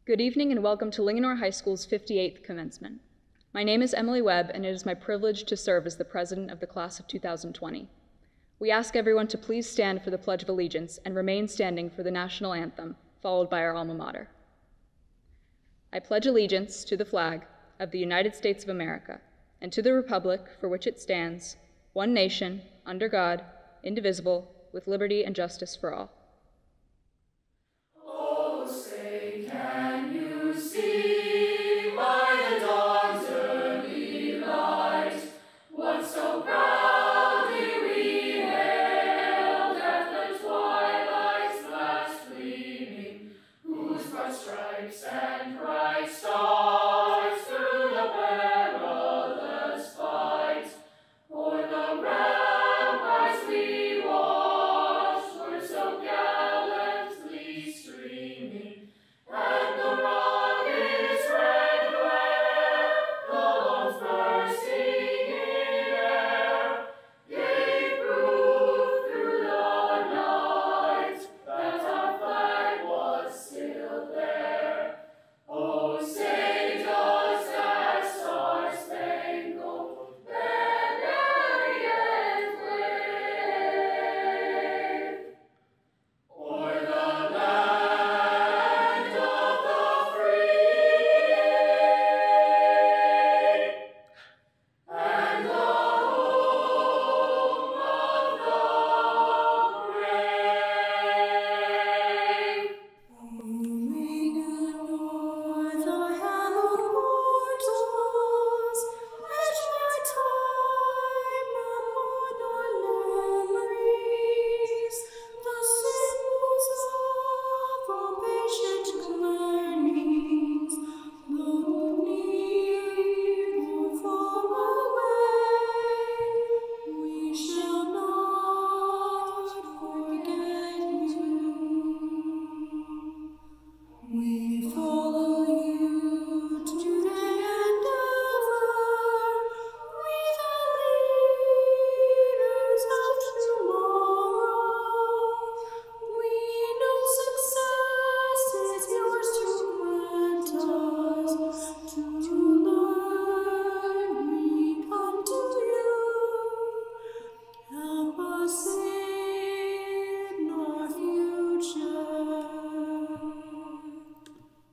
Good evening and welcome to Linganore High School's 58th commencement. My name is Emily Webb and it is my privilege to serve as the president of the class of 2020. We ask everyone to please stand for the Pledge of Allegiance and remain standing for the national anthem, followed by our alma mater. I pledge allegiance to the flag of the United States of America and to the republic for which it stands, one nation, under God, indivisible, with liberty and justice for all.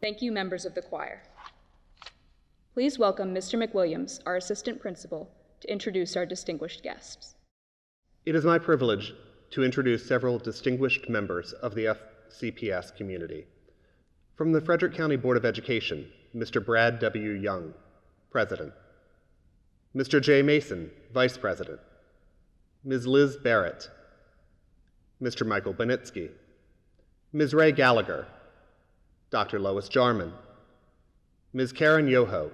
Thank you, members of the choir. Please welcome Mr. McWilliams, our assistant principal, to introduce our distinguished guests. It is my privilege to introduce several distinguished members of the FCPS community. From the Frederick County Board of Education, Mr. Brad W. Young, President. Mr. Jay Mason, Vice President. Ms. Liz Barrett. Mr. Michael Benitsky. Ms. Ray Gallagher. Dr. Lois Jarman, Ms. Karen Yoho,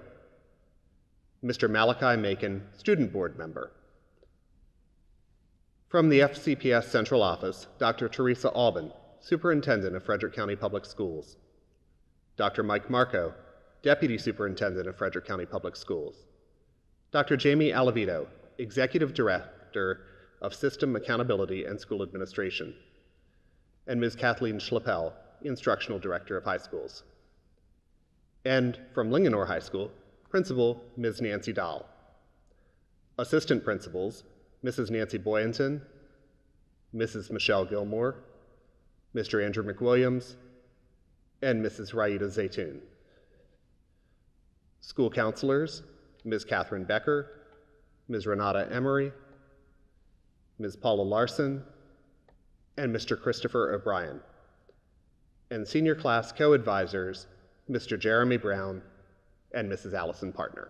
Mr. Malachi Macon, Student Board Member. From the FCPS Central Office, Dr. Teresa Albin, Superintendent of Frederick County Public Schools. Dr. Mike Marco, Deputy Superintendent of Frederick County Public Schools. Dr. Jamie Alavito, Executive Director of System Accountability and School Administration. And Ms. Kathleen Schleppel, Instructional Director of High Schools. And from Linganore High School, Principal Ms. Nancy Dahl. Assistant Principals, Mrs. Nancy Boyenton, Mrs. Michelle Gilmore, Mr. Andrew McWilliams, and Mrs. Raida Zaytoun. School counselors, Ms. Catherine Becker, Ms. Renata Emery, Ms. Paula Larson, and Mr. Christopher O'Brien. And senior class co-advisors, Mr. Jeremy Brown and Mrs. Allison Partner.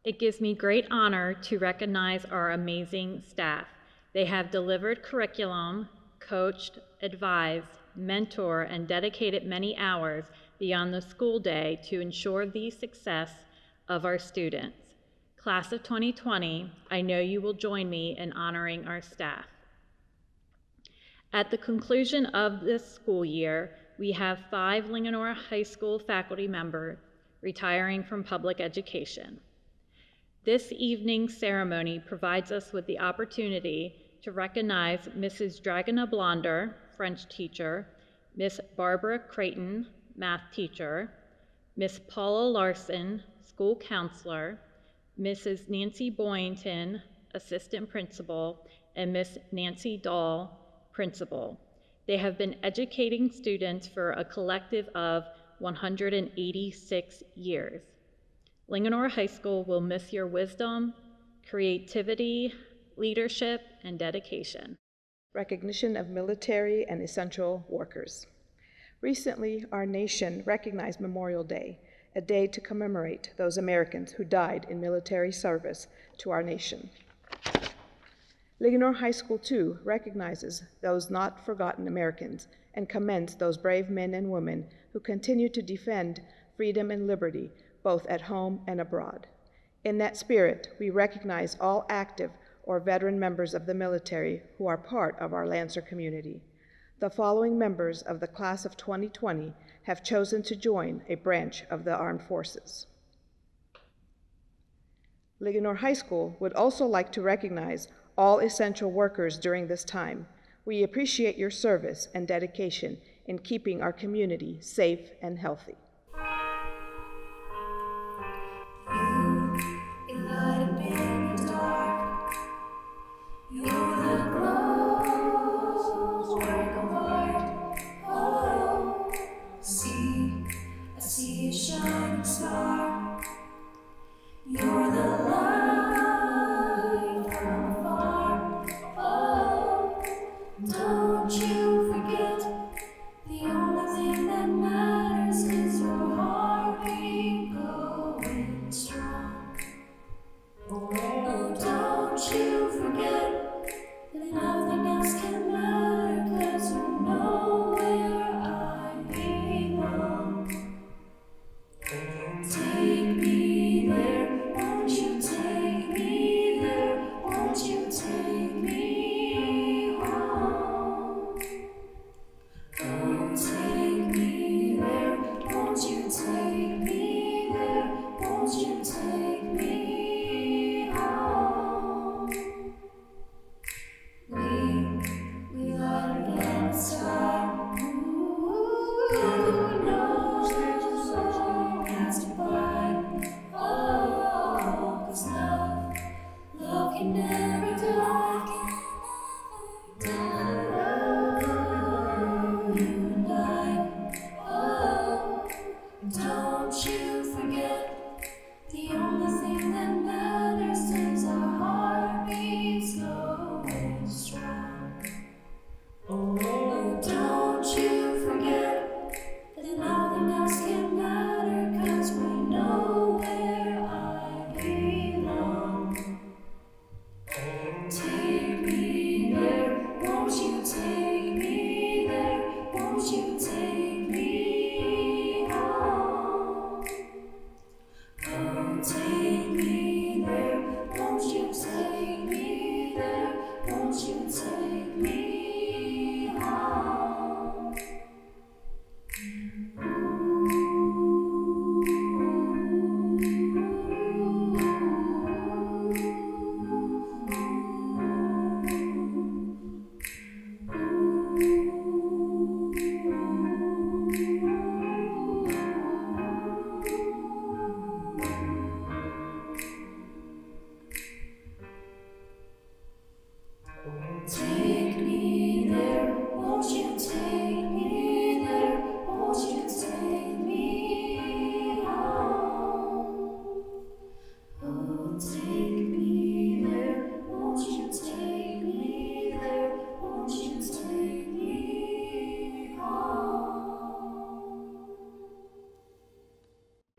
It gives me great honor to recognize our amazing staff. They have delivered curriculum, coached, advised, mentored, and dedicated many hours beyond the school day to ensure the success of our students. Class of 2020, I know you will join me in honoring our staff. At the conclusion of this school year, we have 5 Linganore High School faculty members retiring from public education. This evening's ceremony provides us with the opportunity to recognize Mrs. Dragona Blonder, French teacher, Miss Barbara Creighton, math teacher, Miss Paula Larson, school counselor, Mrs. Nancy Boynton, assistant principal, and Miss Nancy Dahl, principal. They have been educating students for a collective of 186 years. Linganore High School will miss your wisdom, creativity, leadership, and dedication. Recognition of military and essential workers. Recently, our nation recognized Memorial Day, a day to commemorate those Americans who died in military service to our nation. Linganore High School, too, recognizes those not forgotten Americans and commends those brave men and women who continue to defend freedom and liberty, both at home and abroad. In that spirit, we recognize all active or veteran members of the military who are part of our Lancer community. The following members of the class of 2020 have chosen to join a branch of the armed forces. Linganore High School would also like to recognize all essential workers during this time. We appreciate your service and dedication in keeping our community safe and healthy.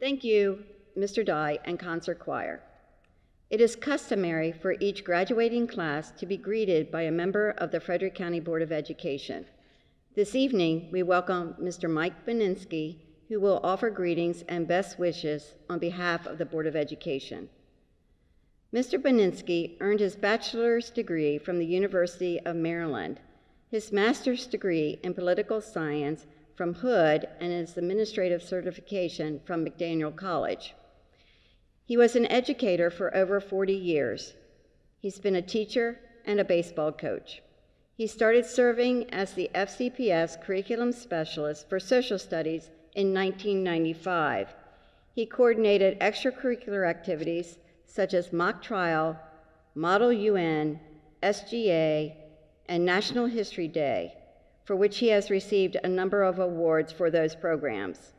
Thank you, Mr. Dye and Concert Choir. It is customary for each graduating class to be greeted by a member of the Frederick County Board of Education. This evening, we welcome Mr. Mike Beninsky, who will offer greetings and best wishes on behalf of the Board of Education. Mr. Beninsky earned his bachelor's degree from the University of Maryland, his master's degree in political science from Hood, and his administrative certification from McDaniel College. He was an educator for over 40 years. He's been a teacher and a baseball coach. He started serving as the FCPS curriculum specialist for social studies in 1995 He coordinated extracurricular activities such as mock trial, Model UN, SGA, and National History Day, for which he has received a number of awards for those programs.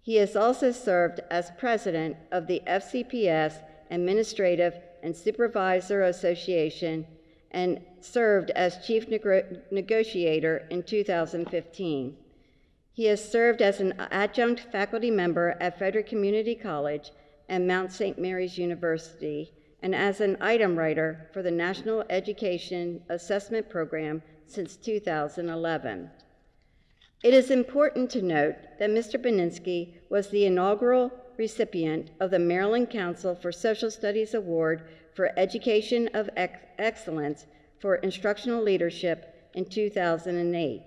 He has also served as president of the FCPS Administrative and Supervisor Association and served as chief negotiator in 2015. He has served as an adjunct faculty member at Frederick Community College and Mount St. Mary's University, and as an item writer for the National Education Assessment Program since 2011. It is important to note that Mr. Beninsky was the inaugural recipient of the Maryland Council for Social Studies Award for Education of Excellence for Instructional Leadership in 2008.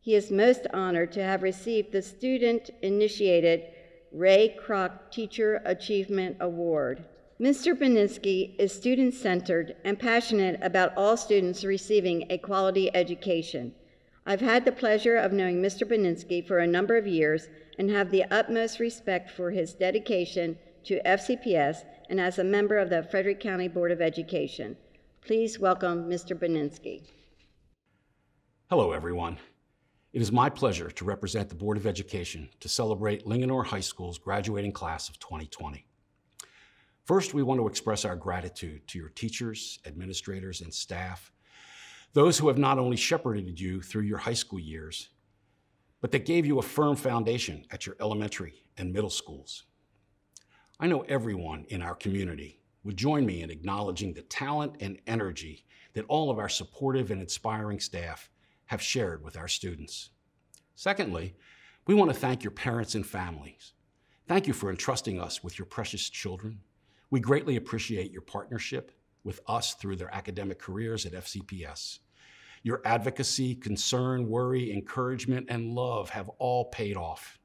He is most honored to have received the student-initiated Ray Kroc Teacher Achievement Award. Mr. Beninsky is student-centered and passionate about all students receiving a quality education. I've had the pleasure of knowing Mr. Beninsky for a number of years and have the utmost respect for his dedication to FCPS and as a member of the Frederick County Board of Education. Please welcome Mr. Beninsky. Hello, everyone. It is my pleasure to represent the Board of Education to celebrate Linganore High School's graduating class of 2020. First, we want to express our gratitude to your teachers, administrators, and staff, those who have not only shepherded you through your high school years, but that gave you a firm foundation at your elementary and middle schools. I know everyone in our community would join me in acknowledging the talent and energy that all of our supportive and inspiring staff have shared with our students. Secondly, we want to thank your parents and families. Thank you for entrusting us with your precious children. We greatly appreciate your partnership with us through their academic careers at FCPS. Your advocacy, concern, worry, encouragement, and love have all paid off.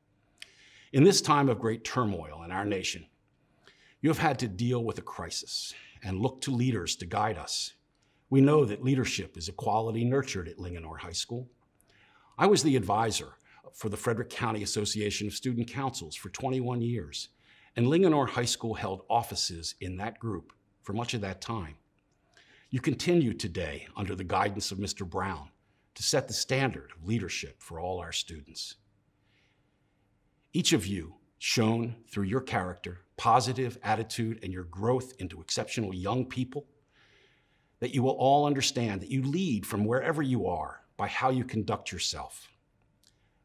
In this time of great turmoil in our nation, you have had to deal with a crisis and look to leaders to guide us. We know that leadership is a quality nurtured at Linganore High School. I was the advisor for the Frederick County Association of Student Councils for 21 years, and Linganore High School held offices in that group for much of that time. You continue today under the guidance of Mr. Brown to set the standard of leadership for all our students. Each of you shown through your character, positive attitude, and your growth into exceptional young people, that you will all understand that you lead from wherever you are by how you conduct yourself.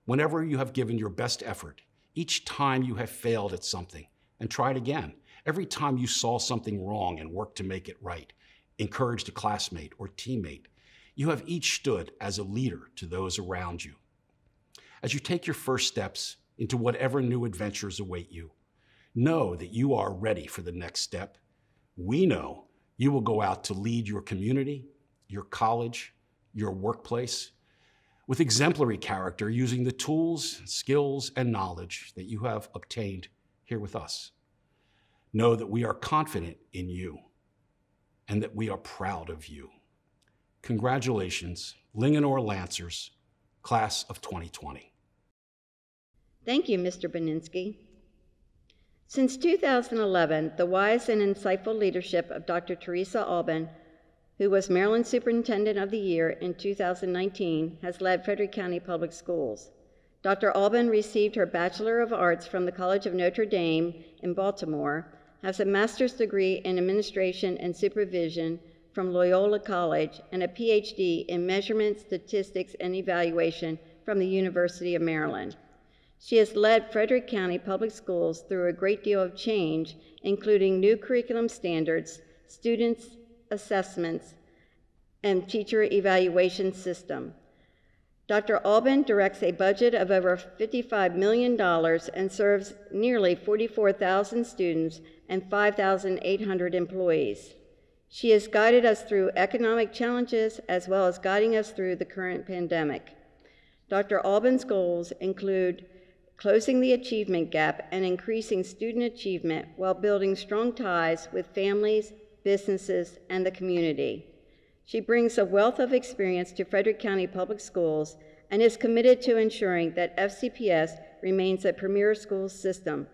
Whenever you have given your best effort, each time you have failed at something and tried again, every time you saw something wrong and worked to make it right, encouraged a classmate or teammate, you have each stood as a leader to those around you. As you take your first steps into whatever new adventures await you, know that you are ready for the next step. We know you will go out to lead your community, your college, your workplace, with exemplary character using the tools, skills, and knowledge that you have obtained here with us. Know that we are confident in you and that we are proud of you. Congratulations, Linganore Lancers, Class of 2020. Thank you, Mr. Beninsky. Since 2011, the wise and insightful leadership of Dr. Teresa Alban, who was Maryland Superintendent of the Year in 2019, has led Frederick County Public Schools. Dr. Alban received her Bachelor of Arts from the College of Notre Dame in Baltimore, has a master's degree in administration and supervision from Loyola College, and a PhD in measurement, statistics, and evaluation from the University of Maryland. She has led Frederick County Public Schools through a great deal of change, including new curriculum standards, students' assessments, and teacher evaluation system. Dr. Alban directs a budget of over $55 million and serves nearly 44,000 students and 5,800 employees. She has guided us through economic challenges as well as guiding us through the current pandemic. Dr. Alban's goals include closing the achievement gap and increasing student achievement while building strong ties with families, businesses, and the community. She brings a wealth of experience to Frederick County Public Schools and is committed to ensuring that FCPS remains a premier school system.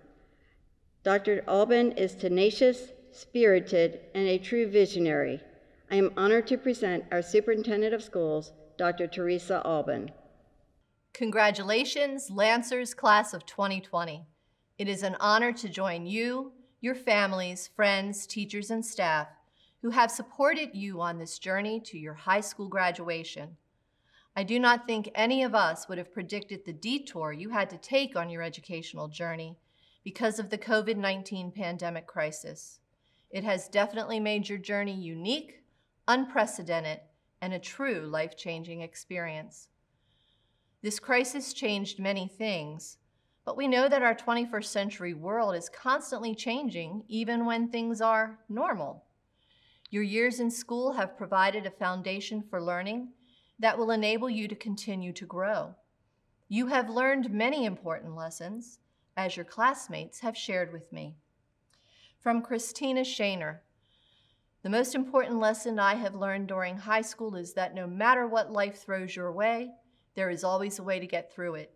Dr. Alban is tenacious, spirited, and a true visionary. I am honored to present our Superintendent of Schools, Dr. Teresa Alban. Congratulations, Lancers Class of 2020. It is an honor to join you, your families, friends, teachers, and staff who have supported you on this journey to your high school graduation. I do not think any of us would have predicted the detour you had to take on your educational journey because of the COVID-19 pandemic crisis. It has definitely made your journey unique, unprecedented, and a true life-changing experience. This crisis changed many things, but we know that our 21st century world is constantly changing even when things are normal. Your years in school have provided a foundation for learning that will enable you to continue to grow. You have learned many important lessons, as your classmates have shared with me. From Christina Shaner, the most important lesson I have learned during high school is that no matter what life throws your way, there is always a way to get through it.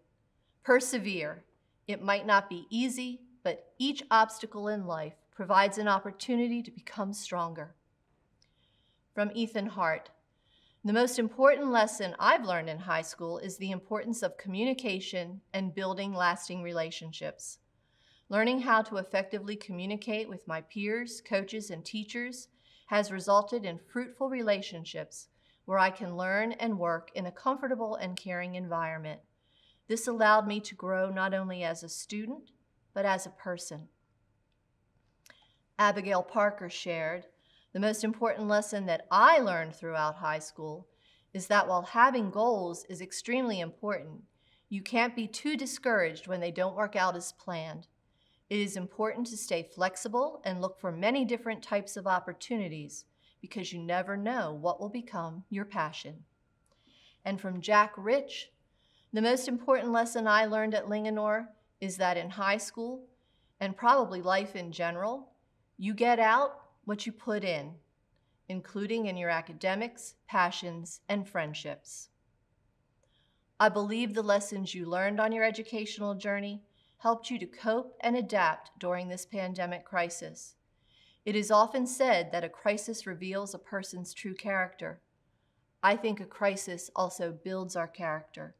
Persevere. It might not be easy, but each obstacle in life provides an opportunity to become stronger. From Ethan Hart, the most important lesson I've learned in high school is the importance of communication and building lasting relationships. Learning how to effectively communicate with my peers, coaches, and teachers has resulted in fruitful relationships where I can learn and work in a comfortable and caring environment. This allowed me to grow not only as a student, but as a person. Abigail Parker shared, the most important lesson that I learned throughout high school is that while having goals is extremely important, you can't be too discouraged when they don't work out as planned. It is important to stay flexible and look for many different types of opportunities because you never know what will become your passion. And from Jack Rich, the most important lesson I learned at Linganore is that in high school, and probably life in general, you get out what you put in, including in your academics, passions, and friendships. I believe the lessons you learned on your educational journey helped you to cope and adapt during this pandemic crisis. It is often said that a crisis reveals a person's true character. I think a crisis also builds our character,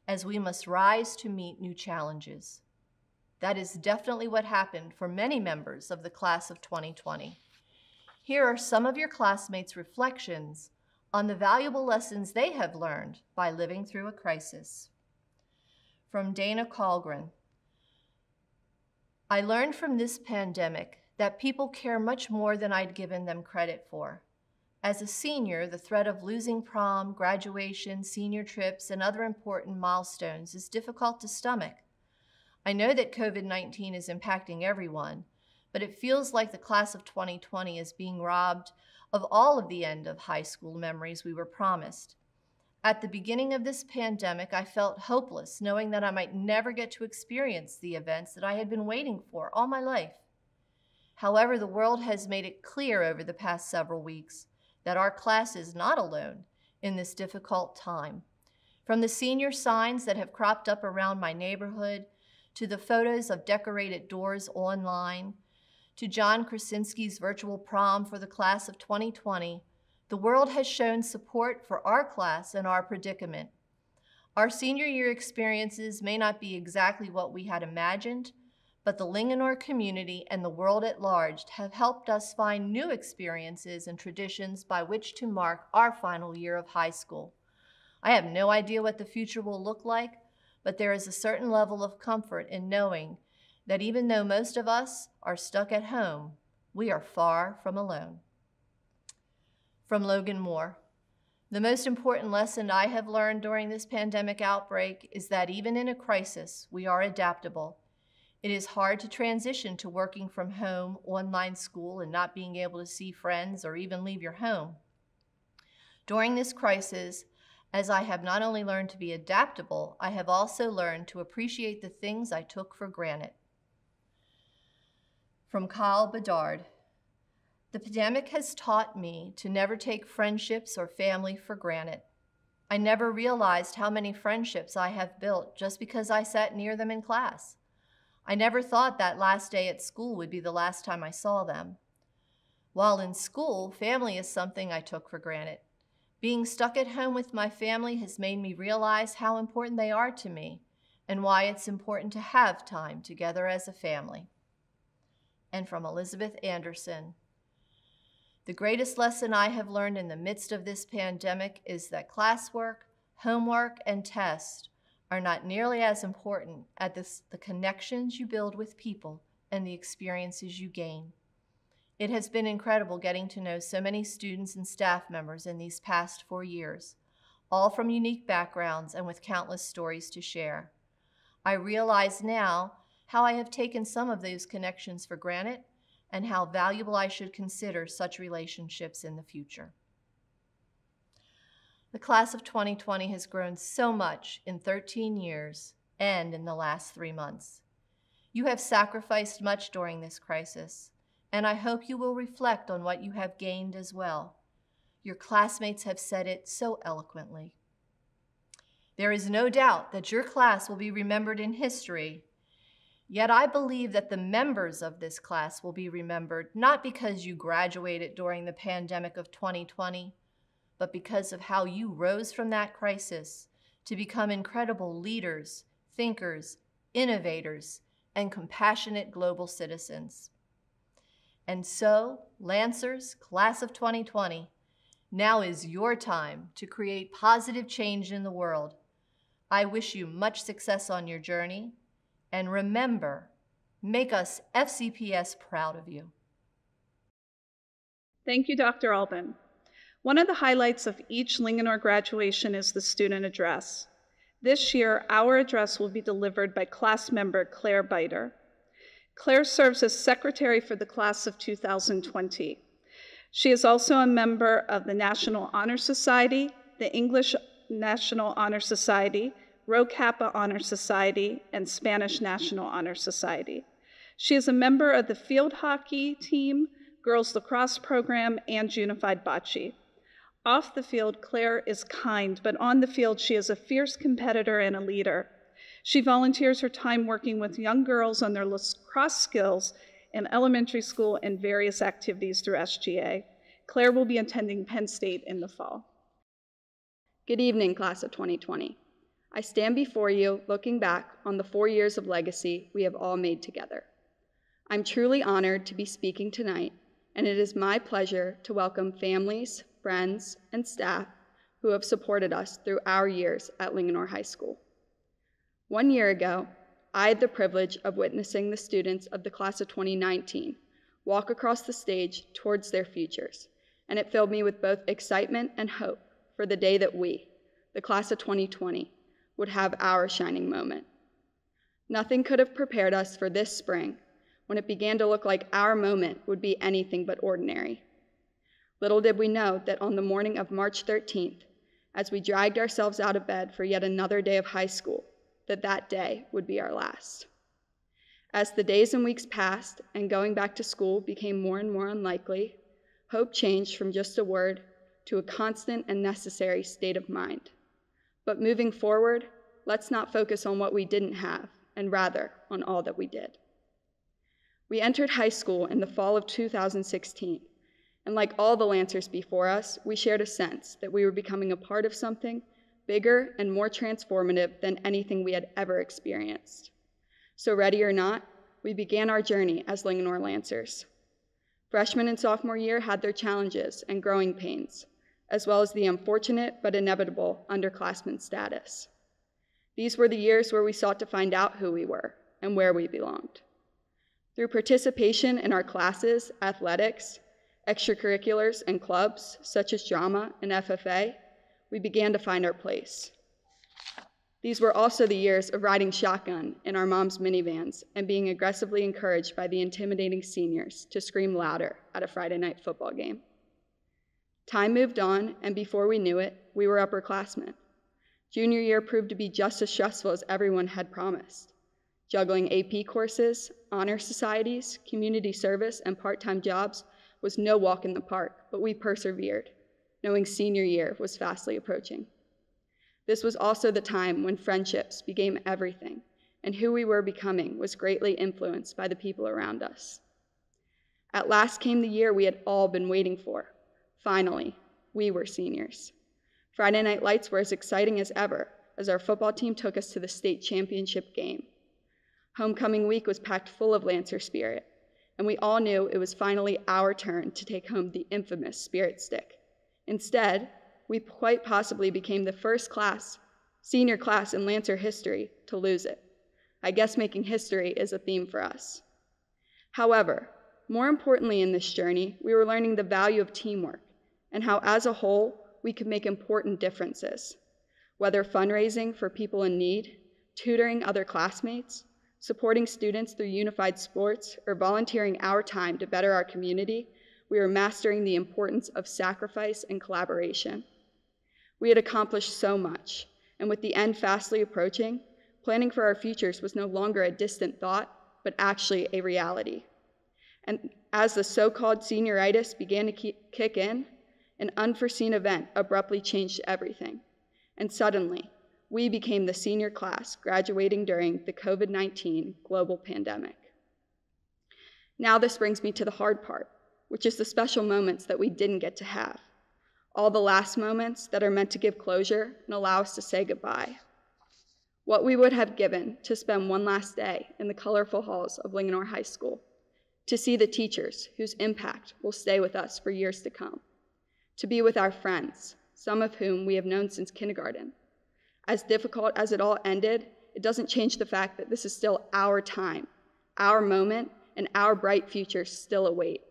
as we must rise to meet new challenges. That is definitely what happened for many members of the class of 2020. Here are some of your classmates' reflections on the valuable lessons they have learned by living through a crisis. From Dana Colgren, I learned from this pandemic that people care much more than I'd given them credit for. As a senior, the threat of losing prom, graduation, senior trips, and other important milestones is difficult to stomach. I know that COVID-19 is impacting everyone, but it feels like the class of 2020 is being robbed of all of the end of high school memories we were promised. At the beginning of this pandemic, I felt hopeless, knowing that I might never get to experience the events that I had been waiting for all my life. However, the world has made it clear over the past several weeks that our class is not alone in this difficult time. From the senior signs that have cropped up around my neighborhood, to the photos of decorated doors online, to John Krasinski's virtual prom for the class of 2020, the world has shown support for our class and our predicament. Our senior year experiences may not be exactly what we had imagined, but the Linganore community and the world at large have helped us find new experiences and traditions by which to mark our final year of high school. I have no idea what the future will look like, but there is a certain level of comfort in knowing that even though most of us are stuck at home, we are far from alone. From Logan Moore, the most important lesson I have learned during this pandemic outbreak is that even in a crisis, we are adaptable. It is hard to transition to working from home, online school, and not being able to see friends or even leave your home. During this crisis, as I have not only learned to be adaptable, I have also learned to appreciate the things I took for granted. From Kyle Bedard, the pandemic has taught me to never take friendships or family for granted. I never realized how many friendships I have built just because I sat near them in class. I never thought that last day at school would be the last time I saw them. While in school, family is something I took for granted. Being stuck at home with my family has made me realize how important they are to me and why it's important to have time together as a family. And from Elizabeth Anderson, the greatest lesson I have learned in the midst of this pandemic is that classwork, homework, and tests are not nearly as important as the connections you build with people and the experiences you gain. It has been incredible getting to know so many students and staff members in these past 4 years, all from unique backgrounds and with countless stories to share. I realize now how I have taken some of those connections for granted and how valuable I should consider such relationships in the future. The class of 2020 has grown so much in 13 years and in the last 3 months. You have sacrificed much during this crisis, and I hope you will reflect on what you have gained as well. Your classmates have said it so eloquently. There is no doubt that your class will be remembered in history, yet I believe that the members of this class will be remembered not because you graduated during the pandemic of 2020, but because of how you rose from that crisis to become incredible leaders, thinkers, innovators, and compassionate global citizens. And so, Lancers, class of 2020, now is your time to create positive change in the world. I wish you much success on your journey, and remember, make us FCPS proud of you. Thank you, Dr. Albin. One of the highlights of each Linganore graduation is the student address. This year, our address will be delivered by class member Claire Biter. Claire serves as secretary for the class of 2020. She is also a member of the National Honor Society, the English National Honor Society, Rho Kappa Honor Society, and Spanish National Honor Society. She is a member of the field hockey team, girls lacrosse program, and unified bocce. Off the field, Claire is kind, but on the field, she is a fierce competitor and a leader. She volunteers her time working with young girls on their lacrosse skills in elementary school and various activities through SGA. Claire will be attending Penn State in the fall. Good evening, class of 2020. I stand before you looking back on the 4 years of legacy we have all made together. I'm truly honored to be speaking tonight, and it is my pleasure to welcome families, friends, and staff who have supported us through our years at Linganore High School. 1 year ago, I had the privilege of witnessing the students of the class of 2019 walk across the stage towards their futures, and it filled me with both excitement and hope for the day that we, the class of 2020, would have our shining moment. Nothing could have prepared us for this spring when it began to look like our moment would be anything but ordinary. Little did we know that on the morning of March 13th, as we dragged ourselves out of bed for yet another day of high school, that day would be our last. As the days and weeks passed and going back to school became more and more unlikely, hope changed from just a word to a constant and necessary state of mind. But moving forward, let's not focus on what we didn't have, and rather on all that we did. We entered high school in the fall of 2016, and like all the Lancers before us, we shared a sense that we were becoming a part of something bigger and more transformative than anything we had ever experienced. So ready or not, we began our journey as Linganore Lancers. Freshman and sophomore year had their challenges and growing pains, as well as the unfortunate but inevitable underclassmen status. These were the years where we sought to find out who we were and where we belonged. Through participation in our classes, athletics, extracurriculars, and clubs, such as drama and FFA, we began to find our place. These were also the years of riding shotgun in our mom's minivans and being aggressively encouraged by the intimidating seniors to scream louder at a Friday night football game. Time moved on, and before we knew it, we were upperclassmen. Junior year proved to be just as stressful as everyone had promised. Juggling AP courses, honor societies, community service, and part-time jobs was no walk in the park, but we persevered, knowing senior year was fastly approaching. This was also the time when friendships became everything, and who we were becoming was greatly influenced by the people around us. At last came the year we had all been waiting for. Finally, we were seniors. Friday Night Lights were as exciting as ever as our football team took us to the state championship game. Homecoming week was packed full of Lancer spirit, and we all knew it was finally our turn to take home the infamous Spirit Stick. Instead, we quite possibly became the first senior class in Lancer history to lose it. I guess making history is a theme for us. However, more importantly in this journey, we were learning the value of teamwork and how, as a whole, we could make important differences. Whether fundraising for people in need, tutoring other classmates, supporting students through unified sports, or volunteering our time to better our community, we were mastering the importance of sacrifice and collaboration. We had accomplished so much, and with the end fastly approaching, planning for our futures was no longer a distant thought, but actually a reality. And as the so-called senioritis began to kick in, an unforeseen event abruptly changed everything. And suddenly, we became the senior class graduating during the COVID-19 global pandemic. Now this brings me to the hard part, which is the special moments that we didn't get to have. All the last moments that are meant to give closure and allow us to say goodbye. What we would have given to spend one last day in the colorful halls of Linganore High School, to see the teachers whose impact will stay with us for years to come, to be with our friends, some of whom we have known since kindergarten. As difficult as it all ended, it doesn't change the fact that this is still our time, our moment, and our bright future still await.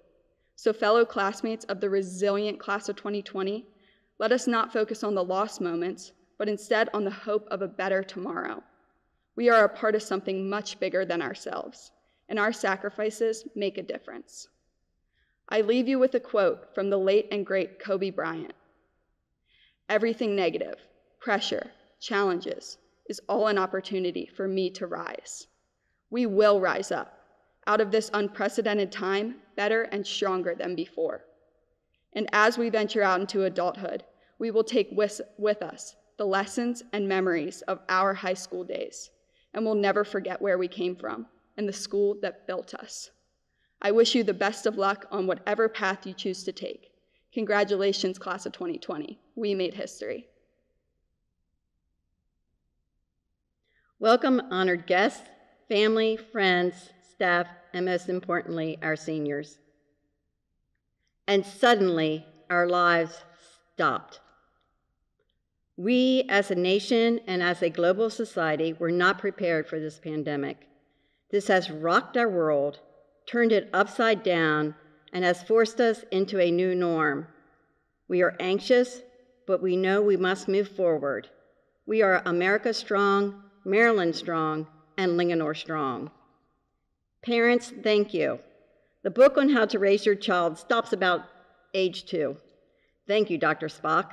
So fellow classmates of the resilient class of 2020, let us not focus on the lost moments, but instead on the hope of a better tomorrow. We are a part of something much bigger than ourselves, and our sacrifices make a difference. I leave you with a quote from the late and great Kobe Bryant. "Everything negative, pressure, challenges, is all an opportunity for me to rise. We will rise up out of this unprecedented time better and stronger than before. And as we venture out into adulthood, we will take with us the lessons and memories of our high school days, and we'll never forget where we came from and the school that built us. I wish you the best of luck on whatever path you choose to take. Congratulations, class of 2020. We made history." Welcome, honored guests, family, friends, staff, and most importantly, our seniors. And suddenly, our lives stopped. We, as a nation and as a global society, were not prepared for this pandemic. This has rocked our world, turned it upside down, and has forced us into a new norm. We are anxious, but we know we must move forward. We are America strong, Maryland strong, and Linganore strong. Parents, thank you. The book on how to raise your child stops about age 2. Thank you, Dr. Spock.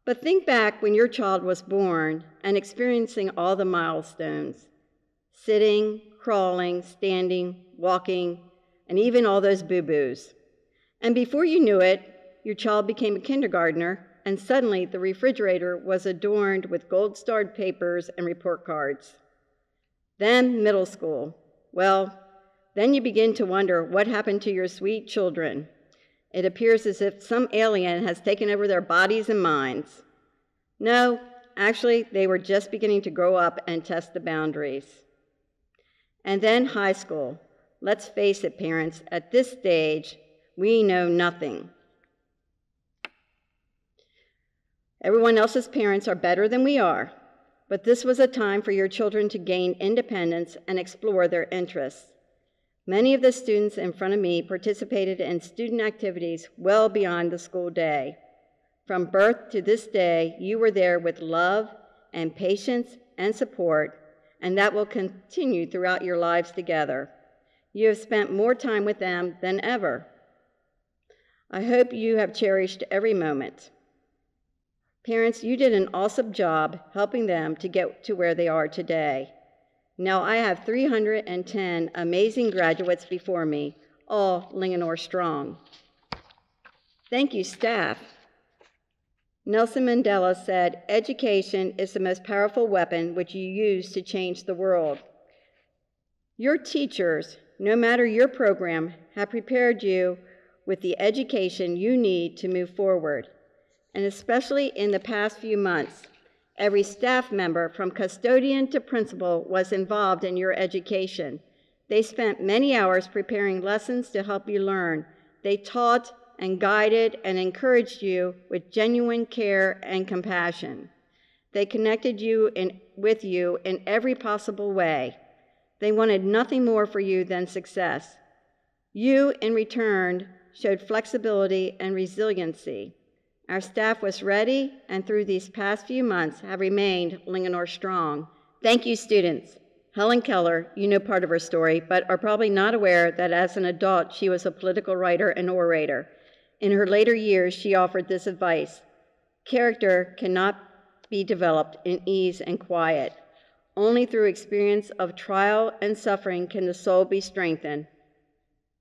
But think back when your child was born and experiencing all the milestones, sitting, crawling, standing, walking, and even all those boo-boos. And before you knew it, your child became a kindergartner, and suddenly the refrigerator was adorned with gold-starred papers and report cards. Then middle school. Well, then you begin to wonder what happened to your sweet children. It appears as if some alien has taken over their bodies and minds. No, actually, they were just beginning to grow up and test the boundaries. And then high school. Let's face it, parents, at this stage, we know nothing. Everyone else's parents are better than we are, but this was a time for your children to gain independence and explore their interests. Many of the students in front of me participated in student activities well beyond the school day. From birth to this day, you were there with love and patience and support, and that will continue throughout your lives together. You have spent more time with them than ever. I hope you have cherished every moment. Parents, you did an awesome job helping them to get to where they are today. Now I have 310 amazing graduates before me, all Linganore strong. Thank you, staff. Nelson Mandela said, "Education is the most powerful weapon which you use to change the world." Your teachers, no matter your program, have prepared you with the education you need to move forward. And especially in the past few months, every staff member from custodian to principal was involved in your education. They spent many hours preparing lessons to help you learn. They taught and guided and encouraged you with genuine care and compassion. They connected with you in every possible way. They wanted nothing more for you than success. You, in return, showed flexibility and resiliency. Our staff was ready, and through these past few months have remained Linganore strong. Thank you, students. Helen Keller, you know part of her story, but are probably not aware that as an adult, she was a political writer and orator. In her later years, she offered this advice: character cannot be developed in ease and quiet. Only through experience of trial and suffering can the soul be strengthened,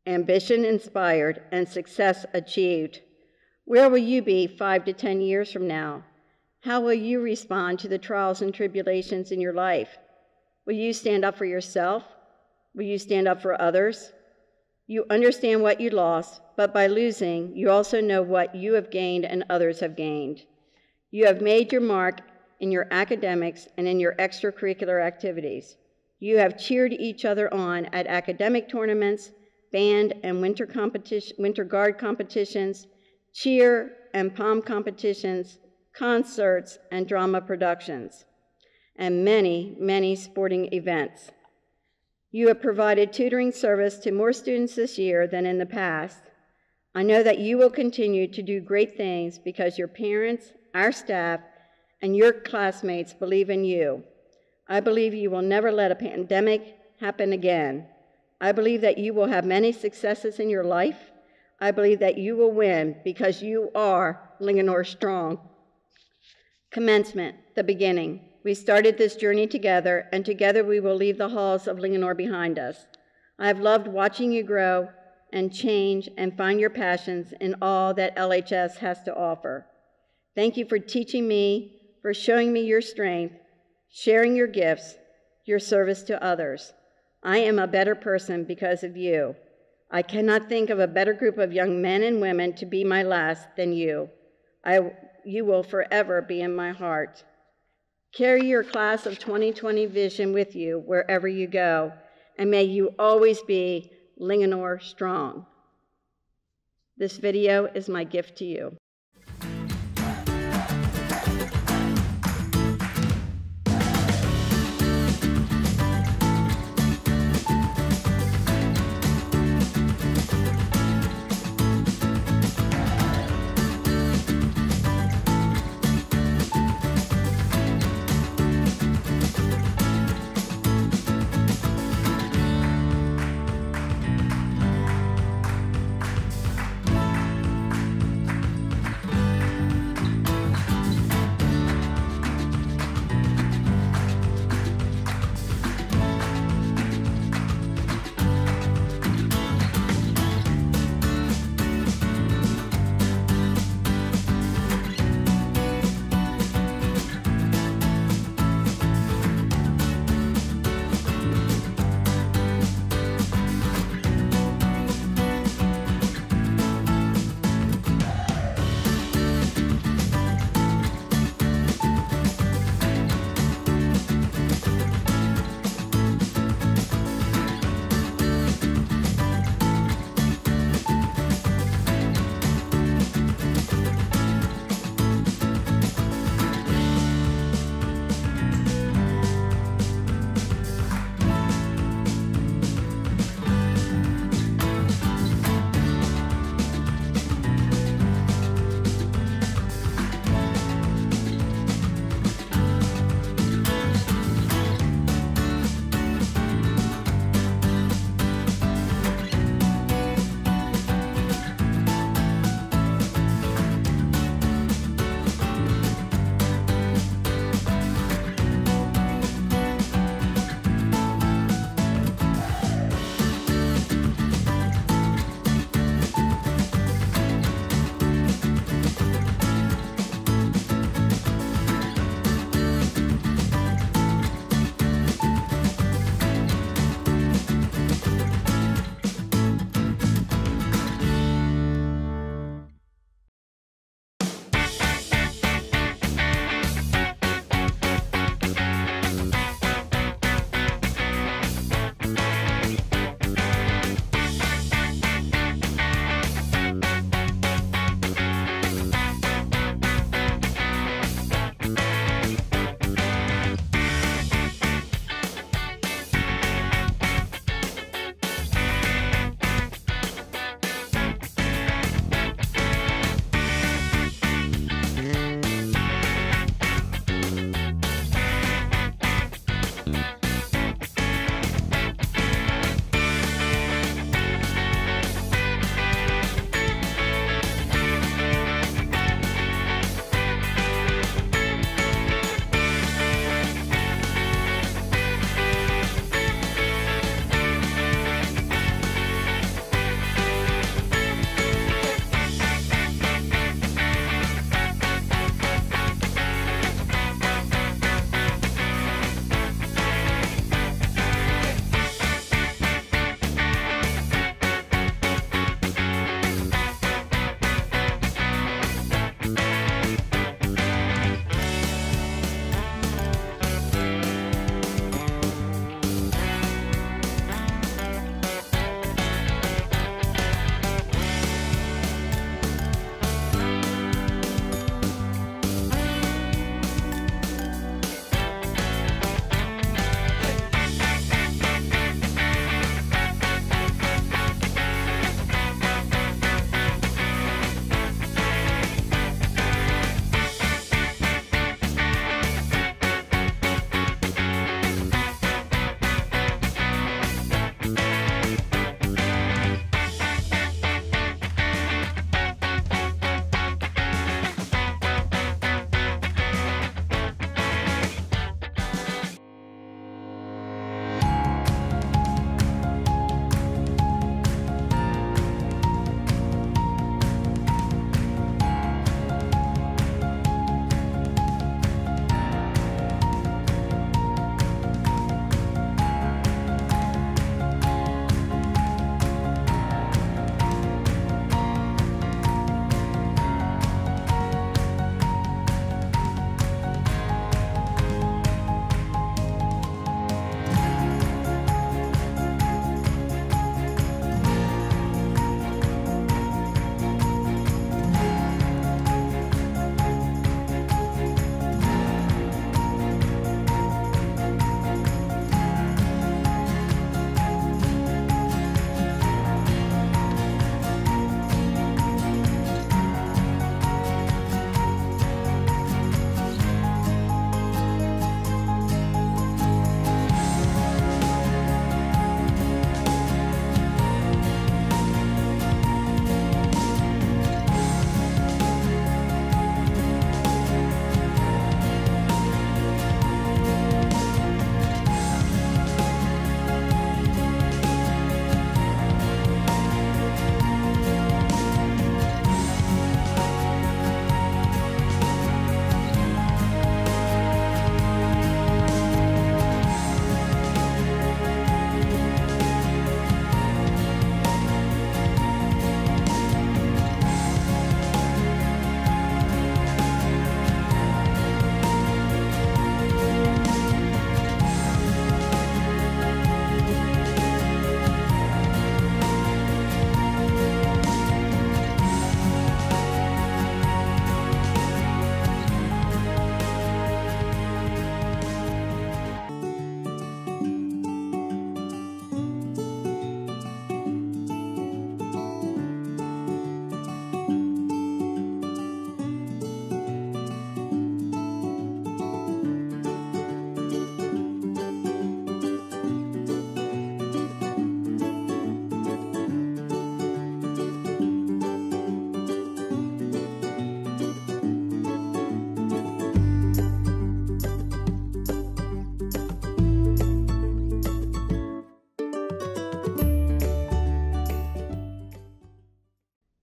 ambition inspired, and success achieved. Where will you be 5 to 10 years from now? How will you respond to the trials and tribulations in your life? Will you stand up for yourself? Will you stand up for others? You understand what you lost, but by losing, you also know what you have gained and others have gained. You have made your mark in your academics and in your extracurricular activities. You have cheered each other on at academic tournaments, band and winter guard competitions, cheer and pom competitions, concerts and drama productions, and many, many sporting events. You have provided tutoring service to more students this year than in the past. I know that you will continue to do great things because your parents, our staff, and your classmates believe in you. I believe you will never let a pandemic happen again. I believe that you will have many successes in your life. I believe that you will win because you are Linganore strong. Commencement, the beginning. We started this journey together, and together we will leave the halls of Linganore behind us. I have loved watching you grow and change and find your passions in all that LHS has to offer. Thank you for teaching me, for showing me your strength, sharing your gifts, your service to others. I am a better person because of you. I cannot think of a better group of young men and women to be my last than you. You will forever be in my heart. Carry your class of 2020 vision with you wherever you go, and may you always be Linganore strong. This video is my gift to you.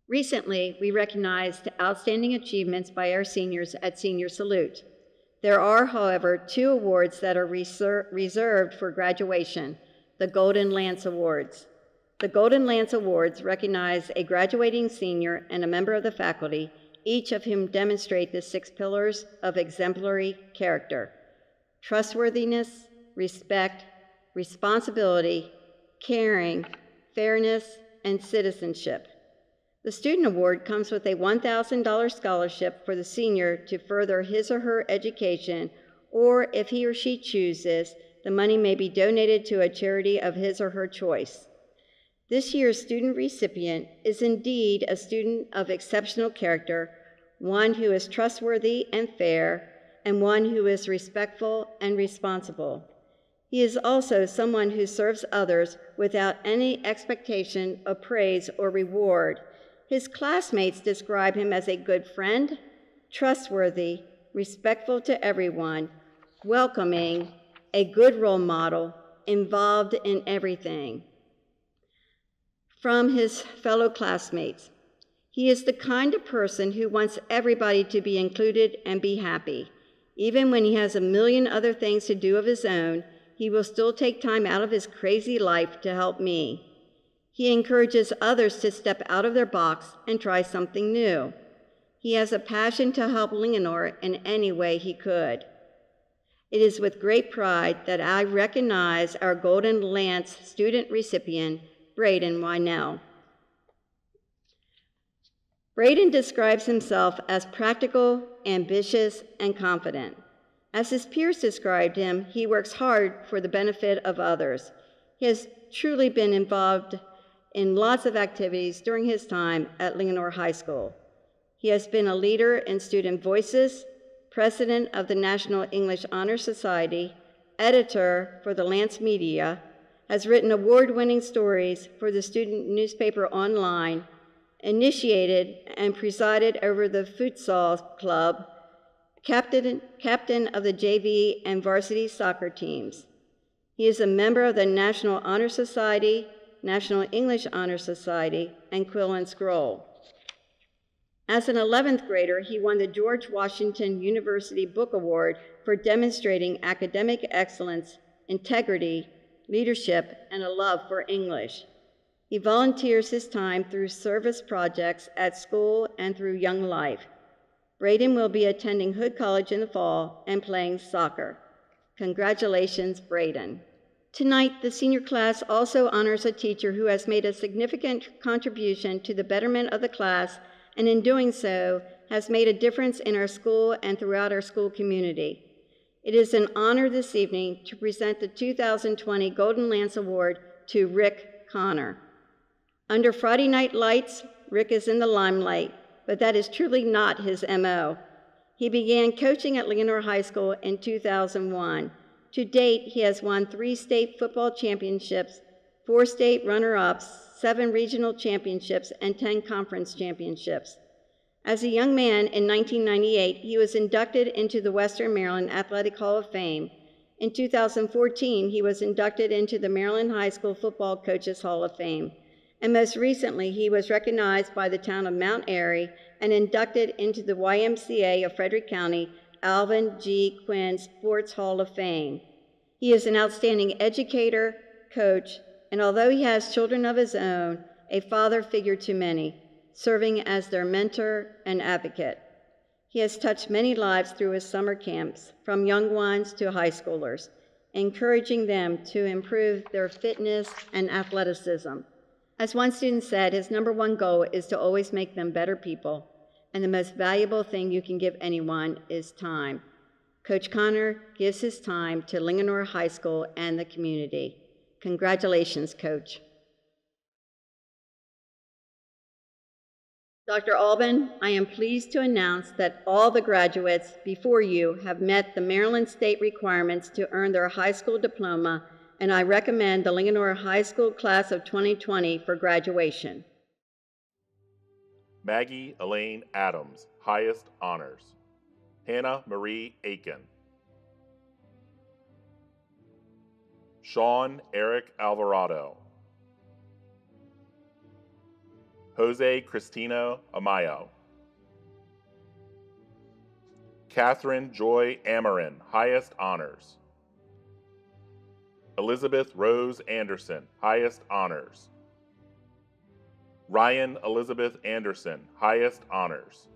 Recently, we recognized outstanding achievements by our seniors at Senior Salute. There are, however, 2 awards that are reserved for graduation, the Golden Lance Awards. The Golden Lance Awards recognize a graduating senior and a member of the faculty, each of whom demonstrate the 6 pillars of exemplary character: trustworthiness, respect, responsibility, caring, fairness, and citizenship. The Student Award comes with a $1,000 scholarship for the senior to further his or her education, or if he or she chooses, the money may be donated to a charity of his or her choice. This year's student recipient is indeed a student of exceptional character, one who is trustworthy and fair, and one who is respectful and responsible. He is also someone who serves others without any expectation of praise or reward. His classmates describe him as a good friend, trustworthy, respectful to everyone, welcoming, a good role model, involved in everything. From his fellow classmates, he is the kind of person who wants everybody to be included and be happy. Even when he has a million other things to do of his own, he will still take time out of his crazy life to help me. He encourages others to step out of their box and try something new. He has a passion to help Linganore in any way he could. It is with great pride that I recognize our Golden Lance student recipient, Braden Wynell. Braden describes himself as practical, ambitious, and confident. As his peers described him, he works hard for the benefit of others. He has truly been involved in lots of activities during his time at Linganore High School. He has been a leader in Student Voices, president of the National English Honor Society, editor for the Lance Media, has written award-winning stories for the student newspaper online, initiated and presided over the futsal club, captain of the JV and varsity soccer teams. He is a member of the National Honor Society, National English Honor Society, and Quill and Scroll. As an 11th grader, he won the George Washington University Book Award for demonstrating academic excellence, integrity, leadership, and a love for English. He volunteers his time through service projects at school and through Young Life. Braden will be attending Hood College in the fall and playing soccer. Congratulations, Braden. Tonight, the senior class also honors a teacher who has made a significant contribution to the betterment of the class, and in doing so, has made a difference in our school and throughout our school community. It is an honor this evening to present the 2020 Golden Lance Award to Rick Connor. Under Friday Night Lights, Rick is in the limelight, but that is truly not his MO. He began coaching at Linganore High School in 2001. To date, he has won 3 state football championships, 4 state runner-ups, 7 regional championships, and 10 conference championships. As a young man in 1998, he was inducted into the Western Maryland Athletic Hall of Fame. In 2014, he was inducted into the Maryland High School Football Coaches Hall of Fame. And most recently, he was recognized by the town of Mount Airy and inducted into the YMCA of Frederick County Alvin G. Quinn Sports Hall of Fame. He is an outstanding educator, coach, and although he has children of his own, a father figure to many, serving as their mentor and advocate. He has touched many lives through his summer camps, from young ones to high schoolers, encouraging them to improve their fitness and athleticism. As one student said, his #1 goal is to always make them better people, and the most valuable thing you can give anyone is time. Coach Connor gives his time to Linganore High School and the community. Congratulations, Coach. Dr. Albin, I am pleased to announce that all the graduates before you have met the Maryland state requirements to earn their high school diploma, and I recommend the Linganore High School class of 2020 for graduation. Maggie Elaine Adams, highest honors. Hannah Marie Aiken. Sean Eric Alvarado. Jose Cristino Amayo. Catherine Joy Amarin, highest honors. Elizabeth Rose Anderson, highest honors. Ryan Elizabeth Anderson, highest honors.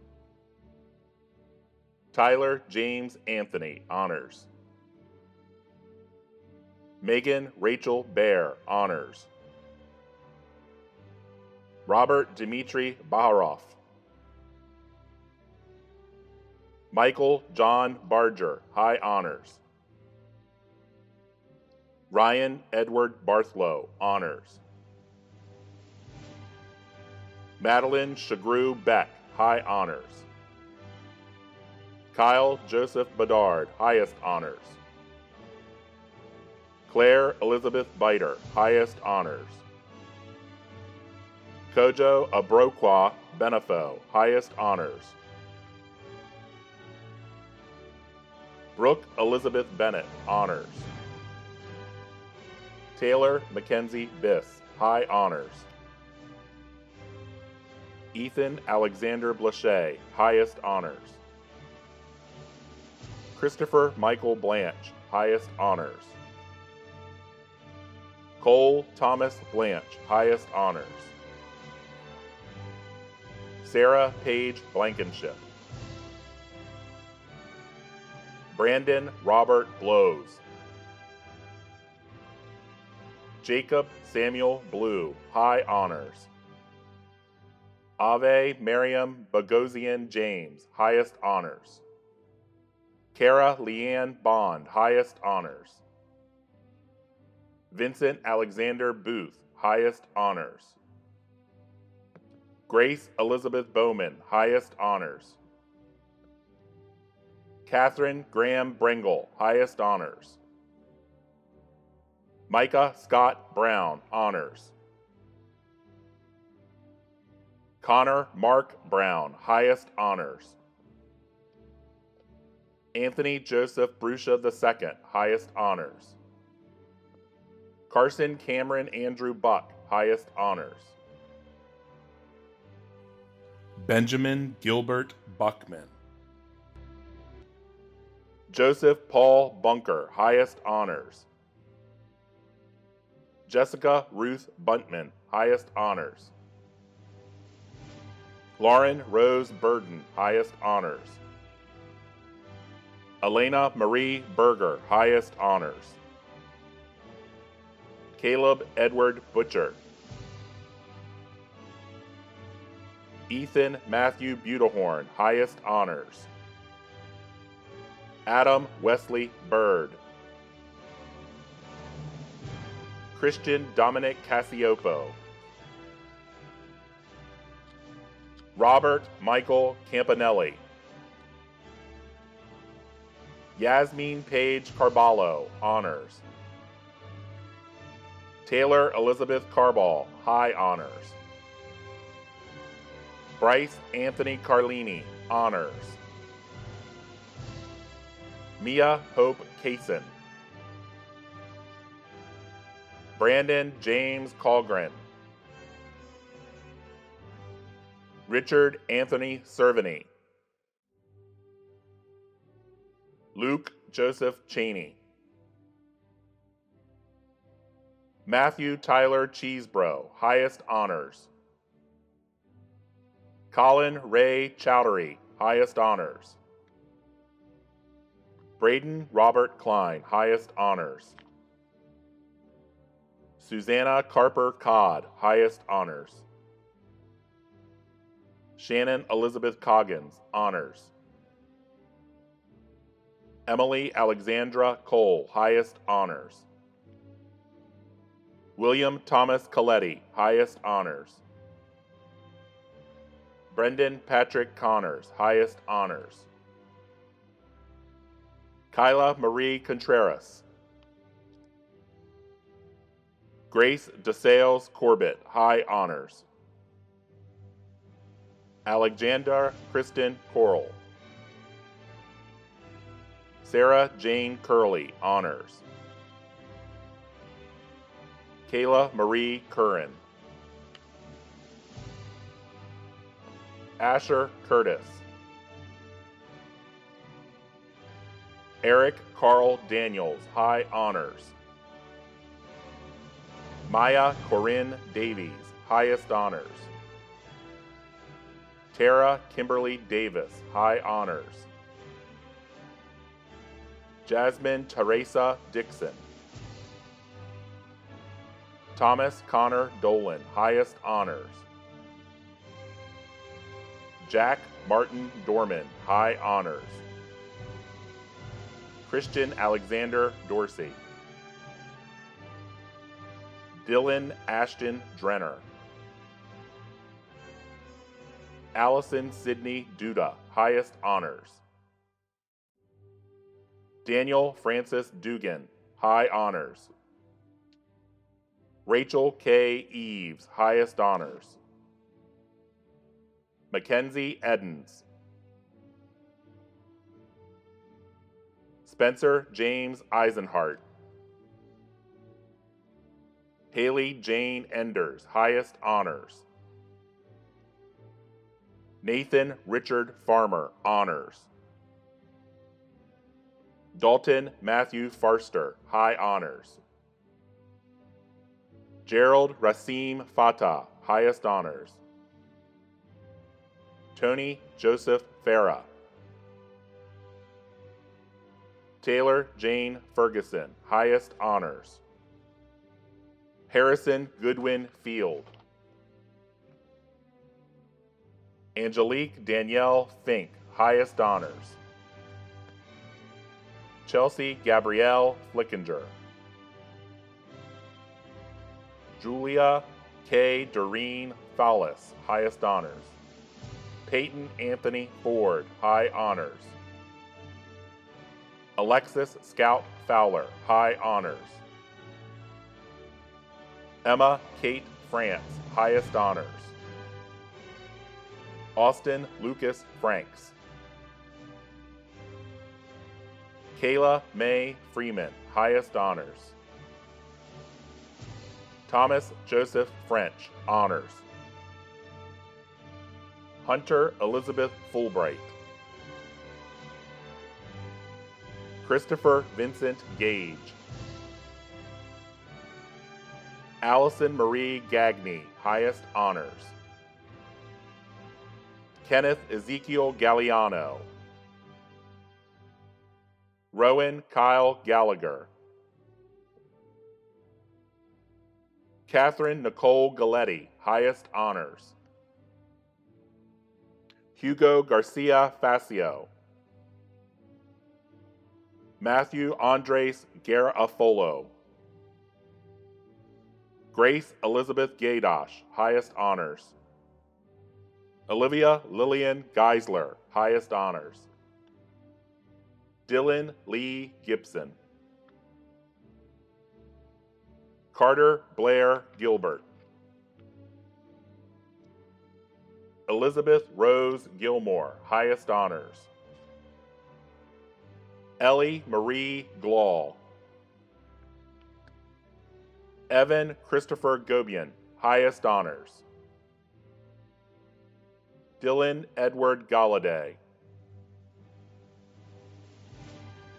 Tyler James Anthony, honors. Megan Rachel Bear, honors. Robert Dmitry Baharov. Michael John Barger, high honors. Ryan Edward Barthlow, honors. Madeline Shagru Beck, high honors. Kyle Joseph Bedard, highest honors. Claire Elizabeth Biter, highest honors. Kojo Abrokwa Benefo, highest honors. Brooke Elizabeth Bennett, honors. Taylor Mackenzie Biss, high honors. Ethan Alexander Blaché, highest honors. Christopher Michael Blanche, highest honors. Cole Thomas Blanche, highest honors. Sarah Paige Blankenship. Brandon Robert Blows. Jacob Samuel Blue, high honors. Ave Miriam Bogosian James, highest honors. Kara Leanne Bond, highest honors. Vincent Alexander Booth, highest honors. Grace Elizabeth Bowman, highest honors. Catherine Graham Bringle, highest honors. Micah Scott Brown, honors. Connor Mark Brown, highest honors. Anthony Joseph Brusha II, highest honors. Carson Cameron Andrew Buck, highest honors. Benjamin Gilbert Buckman. Joseph Paul Bunker, highest honors. Jessica Ruth Buntman, highest honors. Lauren Rose Burden, highest honors. Elena Marie Berger, highest honors. Caleb Edward Butcher. Ethan Matthew Butehorn, highest honors. Adam Wesley Bird. Christian Dominic Cassiopo. Robert Michael Campanelli. Yasmin Paige Carballo, honors. Taylor Elizabeth Carball, high honors. Bryce Anthony Carlini, honors. Mia Hope Kaysen. Brandon James Colgren. Richard Anthony Cerveny. Luke Joseph Cheney. Matthew Tyler Cheesebro, highest honors. Colin Ray Chowdhury, highest honors. Braden Robert Klein, highest honors. Susanna Carper Codd, highest honors. Shannon Elizabeth Coggins, honors. Emily Alexandra Cole, highest honors. William Thomas Coletti, highest honors. Brendan Patrick Connors, highest honors. Kyla Marie Contreras. Grace DeSales Corbett, high honors. Alexander Kristen Coral. Sarah Jane Curley, honors. Kayla Marie Curran. Asher Curtis. Eric Carl Daniels, High Honors. Maya Corinne Davies, Highest Honors. Tara Kimberly Davis, High Honors. Jasmine Teresa Dixon. Thomas Connor Dolan, Highest Honors. Jack Martin Dorman, High Honors. Christian Alexander Dorsey. Dylan Ashton Drenner. Allison Sidney Duda, Highest Honors. Daniel Francis Dugan, High Honors. Rachel K. Eves, Highest Honors. Mackenzie Edens. Spencer James Eisenhart. Haley Jane Enders, Highest Honors. Nathan Richard Farmer, Honors. Dalton Matthew Farster, High Honors. Gerald Rasim Fatah, Highest Honors. Tony Joseph Farah. Taylor Jane Ferguson, Highest Honors. Harrison Goodwin Field. Angelique Danielle Fink, Highest Honors. Chelsea Gabrielle Flickinger. Julia K. Doreen Fowlis, Highest Honors. Peyton Anthony Ford, High Honors. Alexis Scout Fowler, High Honors. Emma Kate France, Highest Honors. Austin Lucas Franks. Kayla May Freeman, Highest Honors. Thomas Joseph French, Honors. Hunter Elizabeth Fulbright. Christopher Vincent Gage. Allison Marie Gagney, Highest Honors. Kenneth Ezekiel Galliano. Rowan Kyle Gallagher. Catherine Nicole Galletti, Highest Honors. Hugo Garcia Facio. Matthew Andres Garafolo. Grace Elizabeth Gaydosh, Highest Honors. Olivia Lillian Geisler, Highest Honors. Dylan Lee Gibson. Carter Blair Gilbert. Elizabeth Rose Gilmore, Highest Honors. Ellie Marie Glaw. Evan Christopher Gobian, Highest Honors. Dylan Edward Galladay.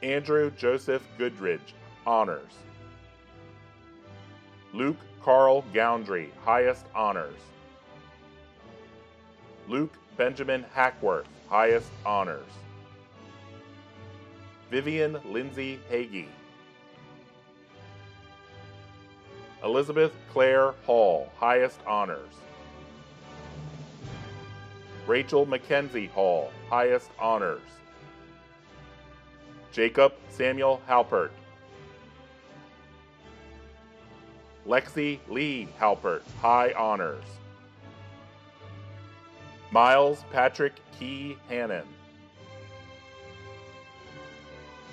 Andrew Joseph Goodridge, Honors. Luke Carl Goundry, Highest Honors. Luke Benjamin Hackworth, Highest Honors. Vivian Lindsay Hagee. Elizabeth Claire Hall, Highest Honors. Rachel Mackenzie Hall, Highest Honors. Jacob Samuel Halpert. Lexi Lee Halpert, High Honors. Miles Patrick Key Hannon.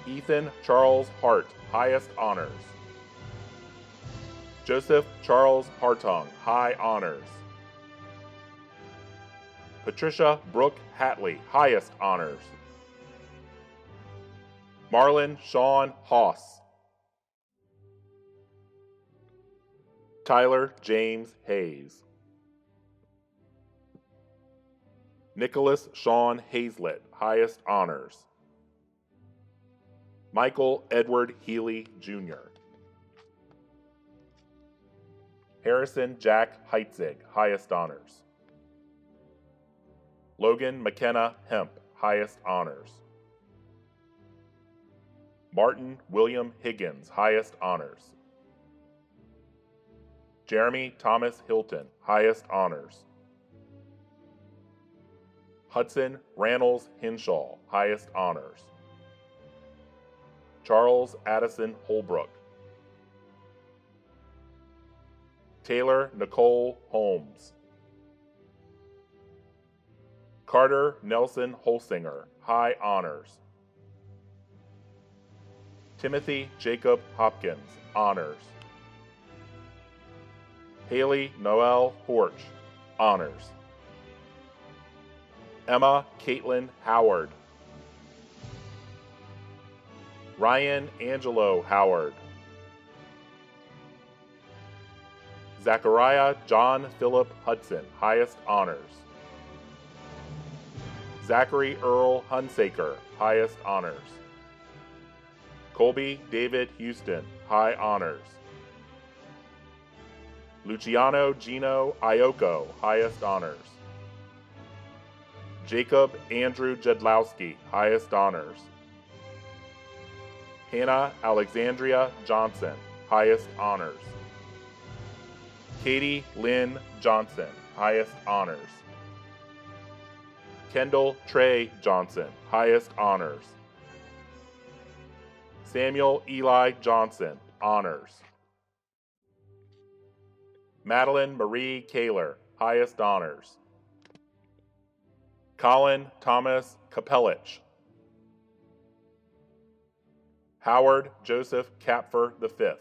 Ethan Charles Hart, Highest Honors. Joseph Charles Hartong, High Honors. Patricia Brooke Hatley, Highest Honors. Marlon Sean Haas. Tyler James Hayes. Nicholas Sean Hazlett, highest honors. Michael Edward Healy, Jr. Harrison Jack Heitzig, highest honors. Logan McKenna Hemp, highest honors. Martin William Higgins, highest honors. Jeremy Thomas Hilton, highest honors. Hudson Rannells Hinshaw, highest honors. Charles Addison Holbrook. Taylor Nicole Holmes. Carter Nelson Holsinger, high honors. Timothy Jacob Hopkins, honors. Haley Noel Horch, honors. Emma Caitlin Howard. Ryan Angelo Howard. Zachariah John Philip Hudson, highest honors. Zachary Earl Hunsaker, highest honors. Colby David Houston, high honors. Luciano Gino Ioko, highest honors. Jacob Andrew Jedlowski, highest honors. Hannah Alexandria Johnson, highest honors. Katie Lynn Johnson, highest honors. Kendall Trey Johnson, highest honors. Samuel Eli Johnson, honors. Madeline Marie Kaler, highest honors. Colin Thomas Kapelich. Howard Joseph Kapfer V.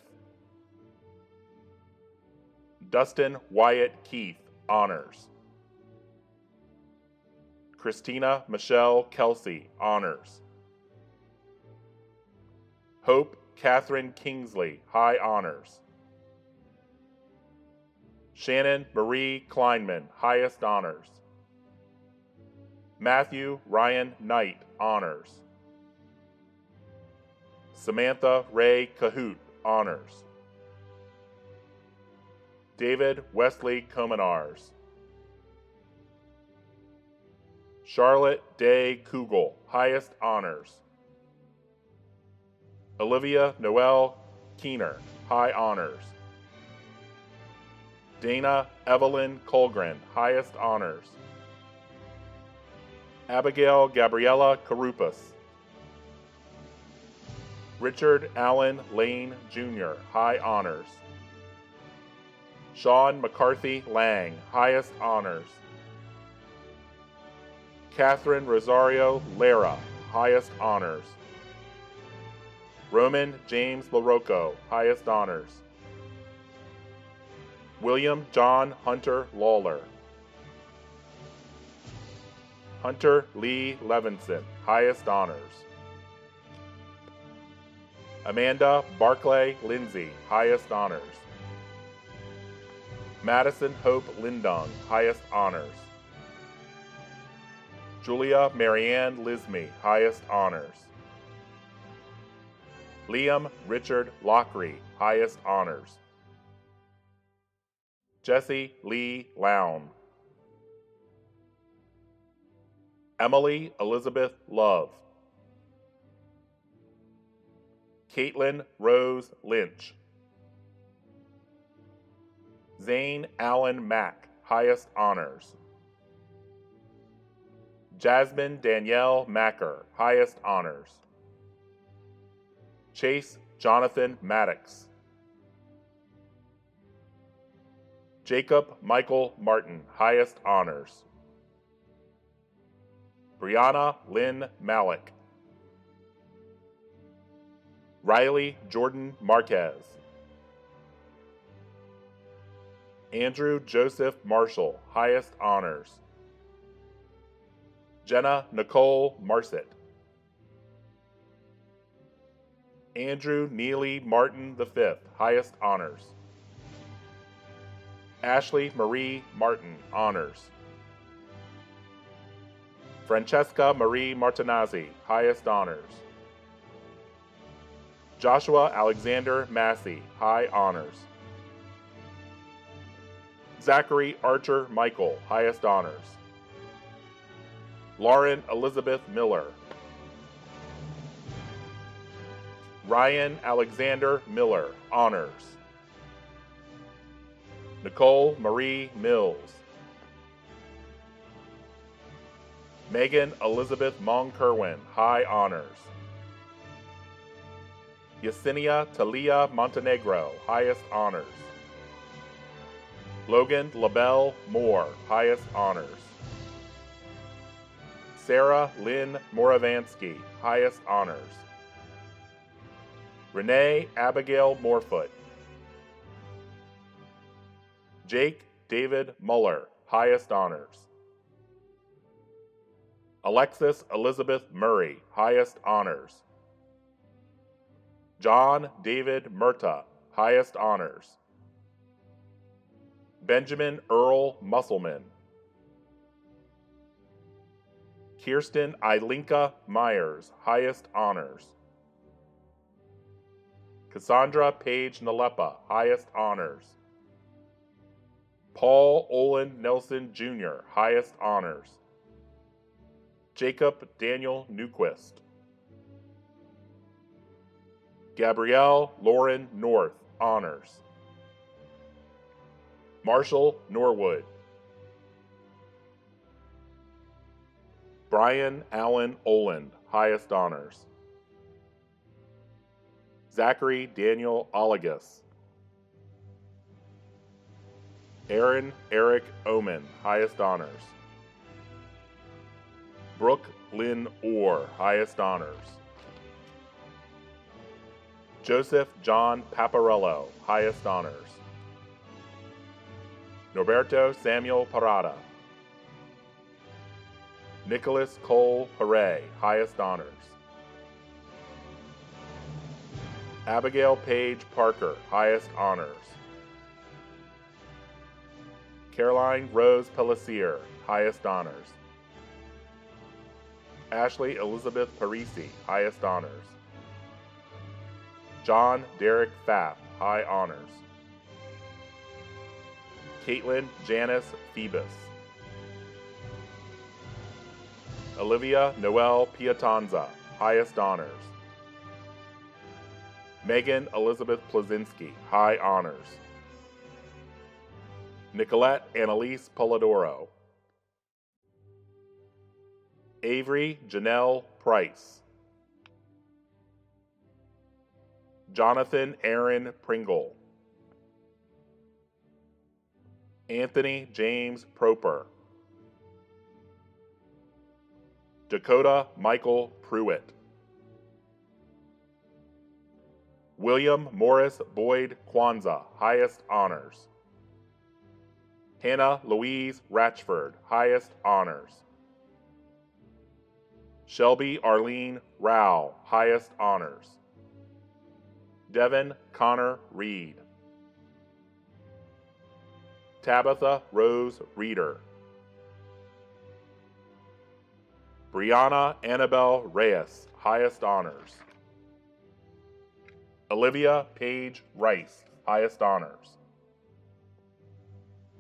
Dustin Wyatt Keith, honors. Christina Michelle Kelsey, honors. Hope Catherine Kingsley, high honors. Shannon Marie Kleinman, highest honors. Matthew Ryan Knight, honors. Samantha Ray Cahoot, honors. David Wesley Comenars. Charlotte Day Kugel, highest honors. Olivia Noel Keener, high honors. Dana Evelyn Colgren, highest honors. Abigail Gabriella Karupas. Richard Allen Lane, Jr., high honors. Sean McCarthy Lang, highest honors. Catherine Rosario Lara, highest honors. Roman James LaRocco, highest honors. William John Hunter Lawler. Hunter Lee Levinson, highest honors. Amanda Barclay Lindsay, highest honors. Madison Hope Lindung, highest honors. Julia Marianne Lismy, highest honors. Liam Richard Lockery, highest honors. Jesse Lee Lown. Emily Elizabeth Love. Caitlin Rose Lynch. Zane Allen Mack, highest honors. Jasmine Danielle Macker, highest honors. Chase Jonathan Maddox. Jacob Michael Martin, highest honors. Brianna Lynn Malik. Riley Jordan Marquez. Andrew Joseph Marshall, highest honors. Jenna Nicole Marset. Andrew Neely Martin V, highest honors. Ashley Marie Martin, honors. Francesca Marie Martinazzi, highest honors. Joshua Alexander Massey, high honors. Zachary Archer Michael, highest honors. Lauren Elizabeth Miller. Ryan Alexander Miller, honors. Nicole Marie Mills. Megan Elizabeth Mong-Kerwin, high honors. Yesenia Talia Montenegro, highest honors. Logan LaBelle Moore, highest honors. Sarah Lynn Moravansky, highest honors. Renee Abigail Morefoot. Jake David Muller, highest honors. Alexis Elizabeth Murray, highest honors. John David Murta, highest honors. Benjamin Earl Musselman. Kirsten Ilinka Myers, highest honors. Cassandra Page Nalepa, highest honors. Paul Olin Nelson Jr., highest honors. Jacob Daniel Newquist. Gabrielle Lauren North, honors. Marshall Norwood. Brian Allen Oland, highest honors. Zachary Daniel Olagus. Aaron Eric Oman, highest honors. Brooke Lynn Orr, highest honors. Joseph John Paparello, highest honors. Norberto Samuel Parada. Nicholas Cole Hooray, highest honors. Abigail Page Parker, highest honors. Caroline Rose Pellisier, highest honors. Ashley Elizabeth Parisi, highest honors. John Derek Pfaff, high honors. Caitlin Janice Phoebus. Olivia Noel Piatanza, highest honors. Megan Elizabeth Plazinski, high honors. Nicolette Annalise Polidoro. Avery Janelle Price. Jonathan Aaron Pringle. Anthony James Proper. Dakota Michael Pruitt. William Morris Boyd Kwanzaa, highest honors. Hannah Louise Ratchford, highest honors. Shelby Arlene Rao, highest honors. Devin Connor Reed. Tabitha Rose Reeder. Brianna Annabelle Reyes, highest honors. Olivia Paige Rice, highest honors.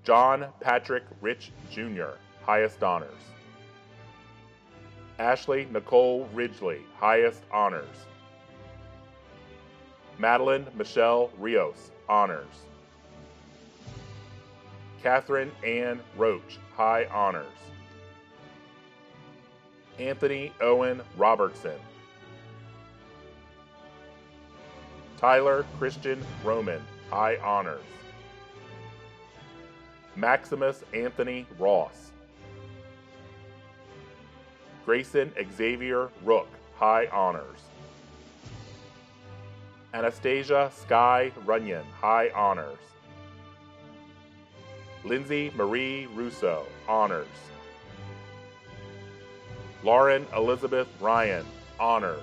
John Patrick Rich Jr., highest honors. Ashley Nicole Ridgely, highest honors. Madeline Michelle Rios, honors. Catherine Ann Roach, high honors. Anthony Owen Robertson. Tyler Christian Roman, high honors. Maximus Anthony Ross. Grayson Xavier Rook, high honors. Anastasia Sky Runyon, high honors. Lindsay Marie Russo, honors. Lauren Elizabeth Ryan, honors.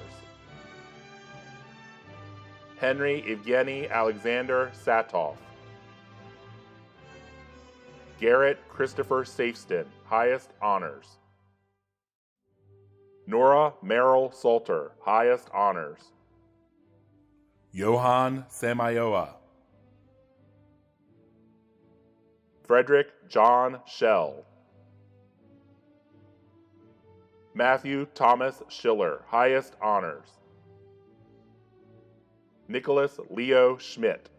Henry Evgeny Alexander Satoff. Garrett Christopher Safeston, highest honors. Nora Merrill Salter, highest honors. Johan Samayoa. Frederick John Schell. Matthew Thomas Schiller, highest honors. Nicholas Leo Schmidt.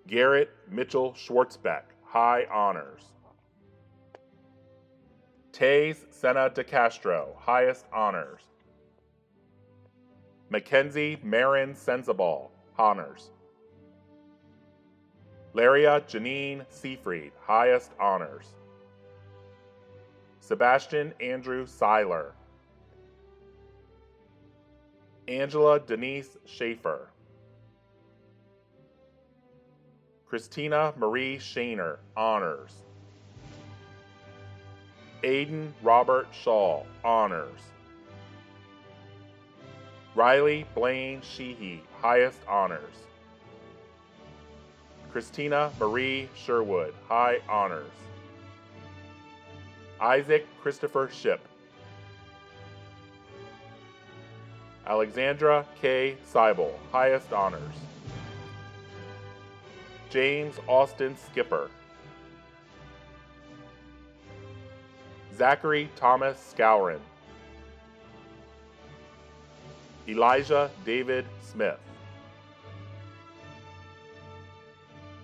Garrett Mitchell Schwartzbeck, high honors. Taze Sena de Castro, highest honors. Mackenzie Marin Sensabal, honors. Laria Janine Seafried, highest honors. Sebastian Andrew Seiler. Angela Denise Schaefer. Christina Marie Shaner, honors. Aiden Robert Shaw, honors. Riley Blaine Sheehy, highest honors. Christina Marie Sherwood, high honors. Isaac Christopher Ship. Alexandra K. Seibel, highest honors. James Austin Skipper. Zachary Thomas Scourin. Elijah David Smith.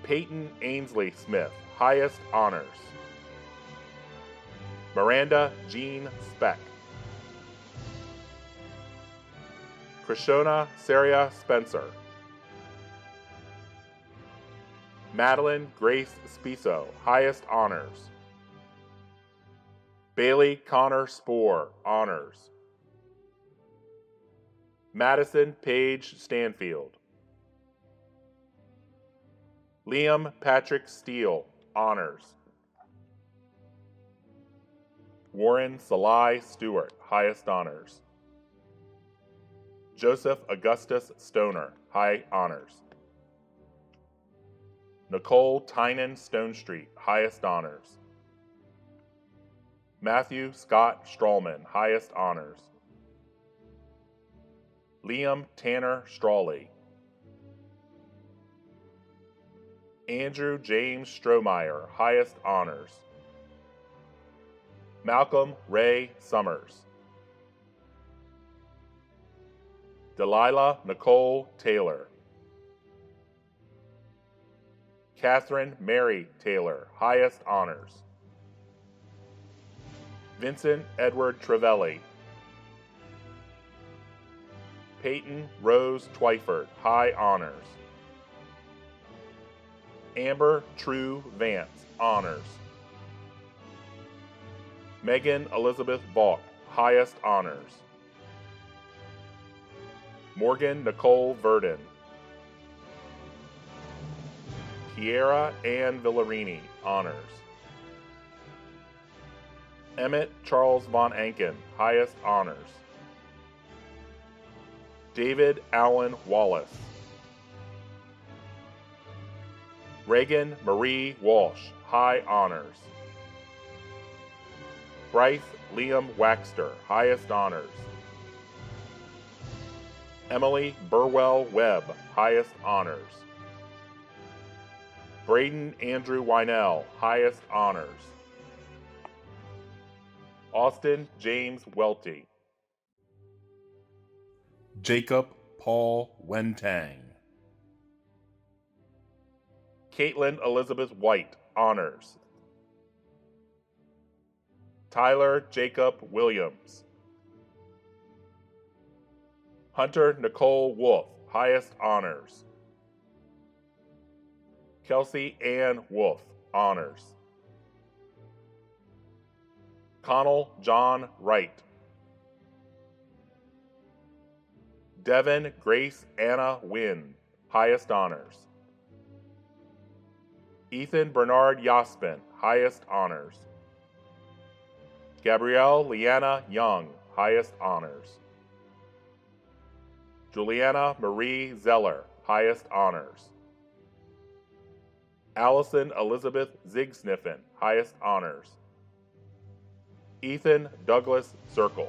Peyton Ainsley Smith, highest honors. Miranda Jean Speck. Krishona Saria Spencer. Madeline Grace Spiso, highest honors. Bailey Connor Spoor, honors. Madison Paige Stanfield. Liam Patrick Steele, honors. Warren Salai Stewart, highest honors. Joseph Augustus Stoner, high honors. Nicole Tynan Stonestreet, highest honors. Matthew Scott Strahlman, highest honors. Liam Tanner Strawley. Andrew James Strohmeyer, highest honors. Malcolm Ray Summers. Delilah Nicole Taylor. Catherine Mary Taylor, highest honors. Vincent Edward Trevelli. Peyton Rose Twyford, high honors. Amber True Vance, honors. Megan Elizabeth Vaught, highest honors. Morgan Nicole Verdon. Kiera Ann Villarini, honors. Emmett Charles Von Anken, highest honors. David Allen Wallace. Reagan Marie Walsh, high honors. Bryce Liam Waxter, highest honors. Emily Burwell Webb, highest honors. Braden Andrew Wynell, highest honors. Austin James Welty. Jacob Paul Wentang. Caitlin Elizabeth White, honors. Tyler Jacob Williams. Hunter Nicole Wolf, highest honors. Kelsey Ann Wolf, honors. Connell John Wright. Devin Grace Anna Wynn, highest honors. Ethan Bernard Yaspin, highest honors. Gabrielle Leanna Young, highest honors. Juliana Marie Zeller, highest honors. Allison Elizabeth Zigsniffen, highest honors. Ethan Douglas Zirkle.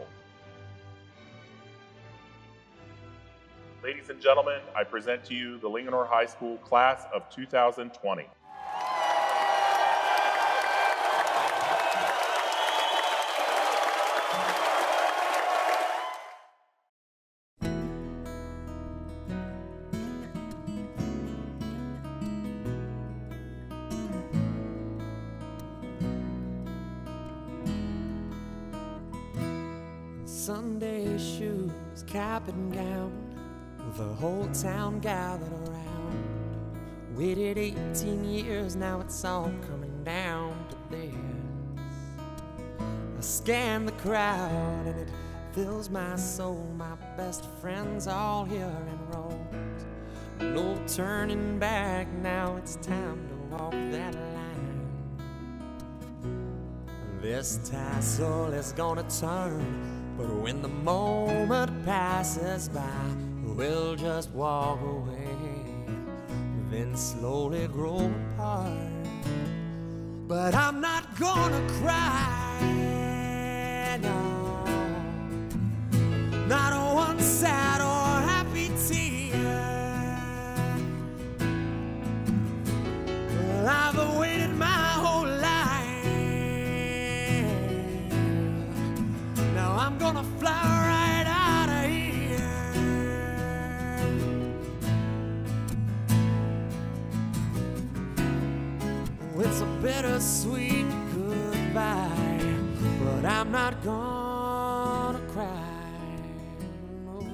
Ladies and gentlemen, I present to you the Linganore High School class of 2020. Sunday shoes, cap and gown, the whole town gathered around. Waited 18 years, now it's all coming down to this. I scan the crowd and it fills my soul. My best friends all here in rows. No turning back, now it's time to walk that line. This tassel is gonna turn, but when the moment passes by, we'll just walk away, then slowly grow apart. But I'm not gonna cry, no, not one sad or happy tear. Well, I've waited my whole life. Now I'm gonna fly right out of here. It's a bittersweet goodbye, but I'm not gonna cry, no.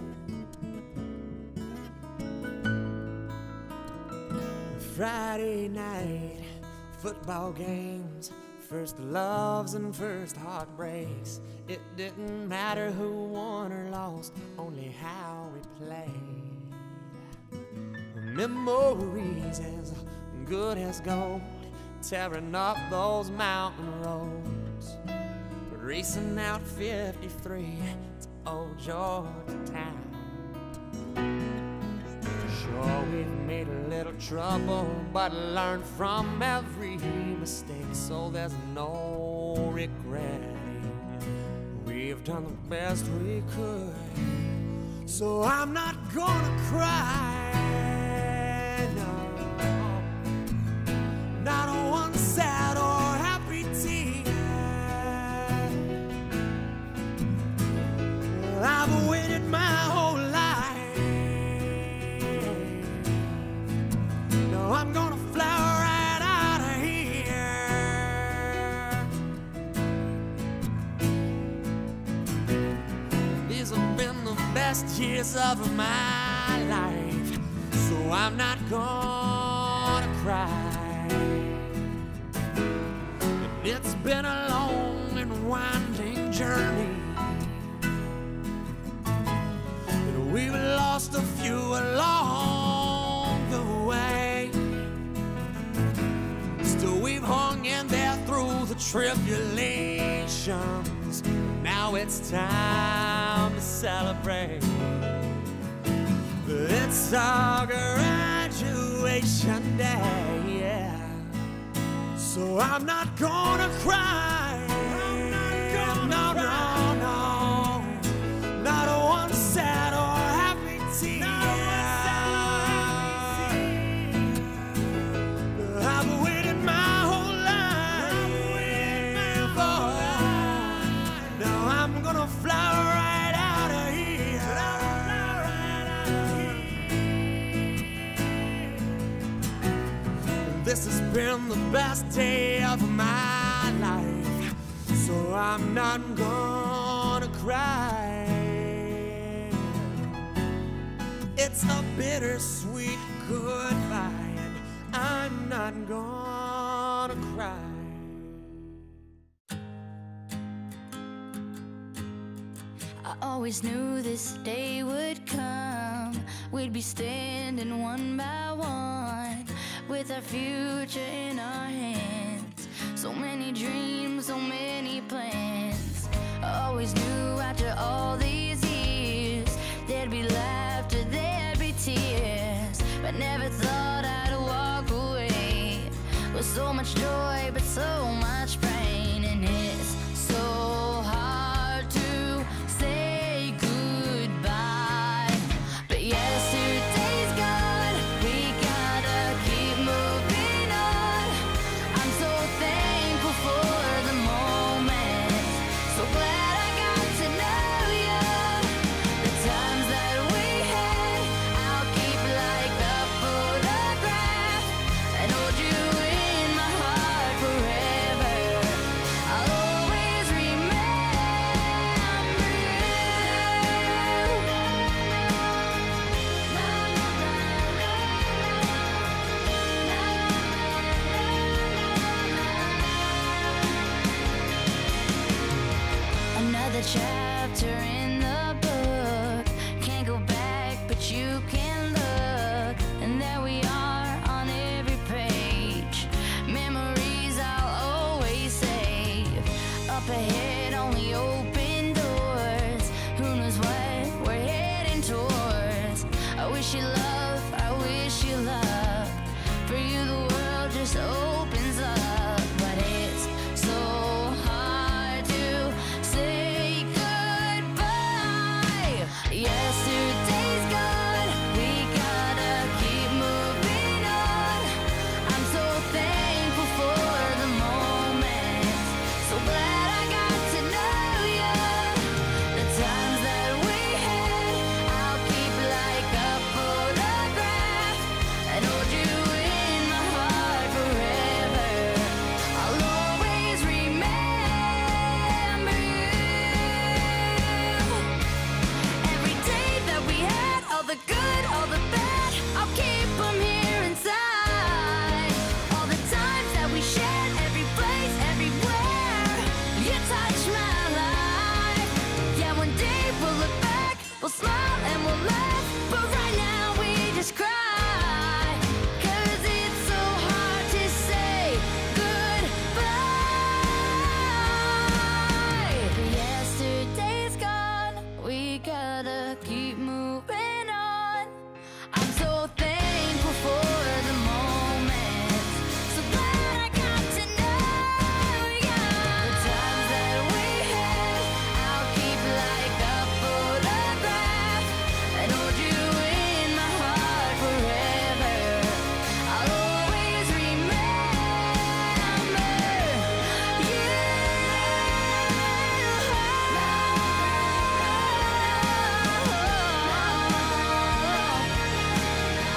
Friday night, football games, first loves and first heartbreaks. It didn't matter who won or lost, only how we played. Memories as good as gold, tearing up those mountain roads, racing out 53 to old Georgetown. Sure, we've made a little trouble, but learned from every mistake, so there's no regretting. We've done the best we could, so I'm not gonna cry, no, not one sad or happy tear. Well, I've waited my whole life. No, I'm gonna fly right out of here. These have been the best years of my life, so I'm not gonna cry. It's been a long and winding journey, and we've lost a few along the way. Still we've hung in there through the tribulations. Now it's time to celebrate. It's our graduation day, yeah. So I'm not gonna cry. I'm not gonna cry. No, not one sad or happy tear. I've waited my whole life. Now I'm gonna fly right out of here. This has been the best day of my life, so I'm not gonna cry. It's a bittersweet goodbye, and I'm not gonna cry. I always knew this day would come. We'd be standing one by one, with our future in our hands. So many dreams, so many plans. I always knew after all these years, there'd be laughter, there'd be tears, but never thought I'd walk away with so much joy, but so much pain. And it's so another chapter in the book. Can't go back, but you can look, and there we are on every page. Memories I'll always save. Up ahead, only open doors. Who knows what we're heading towards? I wish you love, I wish you love. For you, the world just opens up, but it's so hard to say goodbye. Yesterday's gone, we gotta keep moving on. I'm so thankful for the moment, so glad I got to know you. The times that we had, I'll keep like a photograph and hold you in my heart forever. I'll always remember you. Every day that we had, all the good, all the bad, I'll keep them here inside. All the times that we shared, every place, everywhere, you touched my life. Yeah, one day we'll look back, we'll smile and we'll laugh, but right now we just cry. 'Cause it's so hard to say goodbye. Yesterday's gone, we gotta keep moving on. I'm so thankful for the moment, so glad I got to know you. The times that we had, I'll keep like a photograph and hold you in my heart forever. I'll always remember you.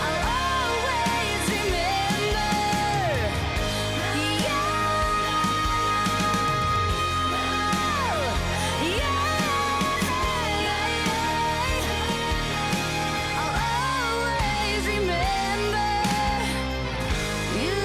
I'll always remember I'll always remember you.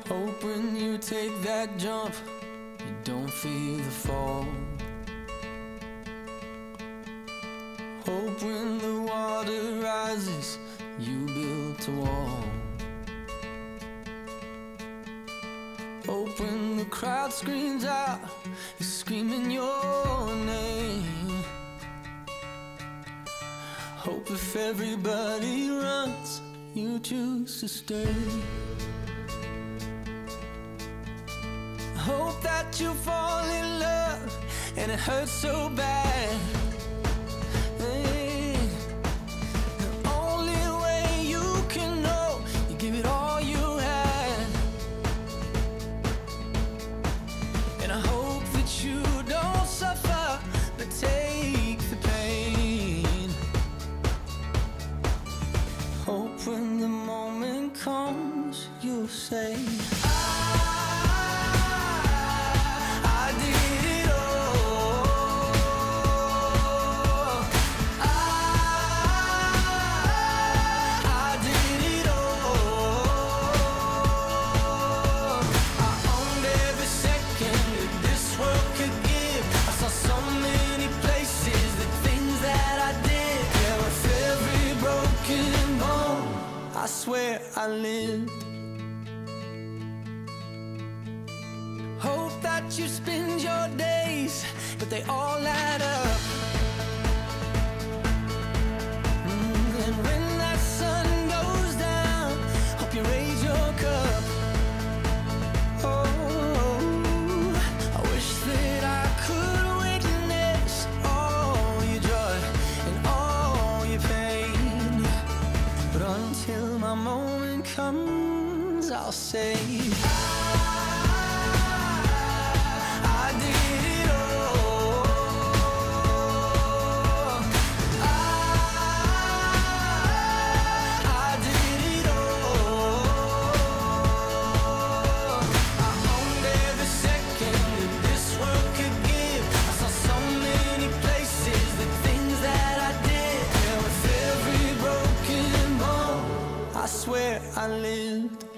Hope when you take that jump, you don't feel the fall. Hope when the water rises, you built a wall. Hope when the crowd screams out, you're screaming your name. Hope if everybody runs, you choose to stay. Hope that you fall in love and it hurts so bad. Hey, the only way you can know, you give it all you had. And I hope that you don't suffer, but take the pain. Hope when the moment comes, you'll say, I did it all. I did it all. I owned every second that this world could give. I saw so many places, the things that I did. Yeah, with every broken bone, I swear I lived. Hope that you spend your days, but they all add up. And when that sun goes down, hope you raise your cup. Oh, I wish that I could witness all your joy and all your pain. But until my moment comes, I'll say, I did it all. I did it all. I owned moved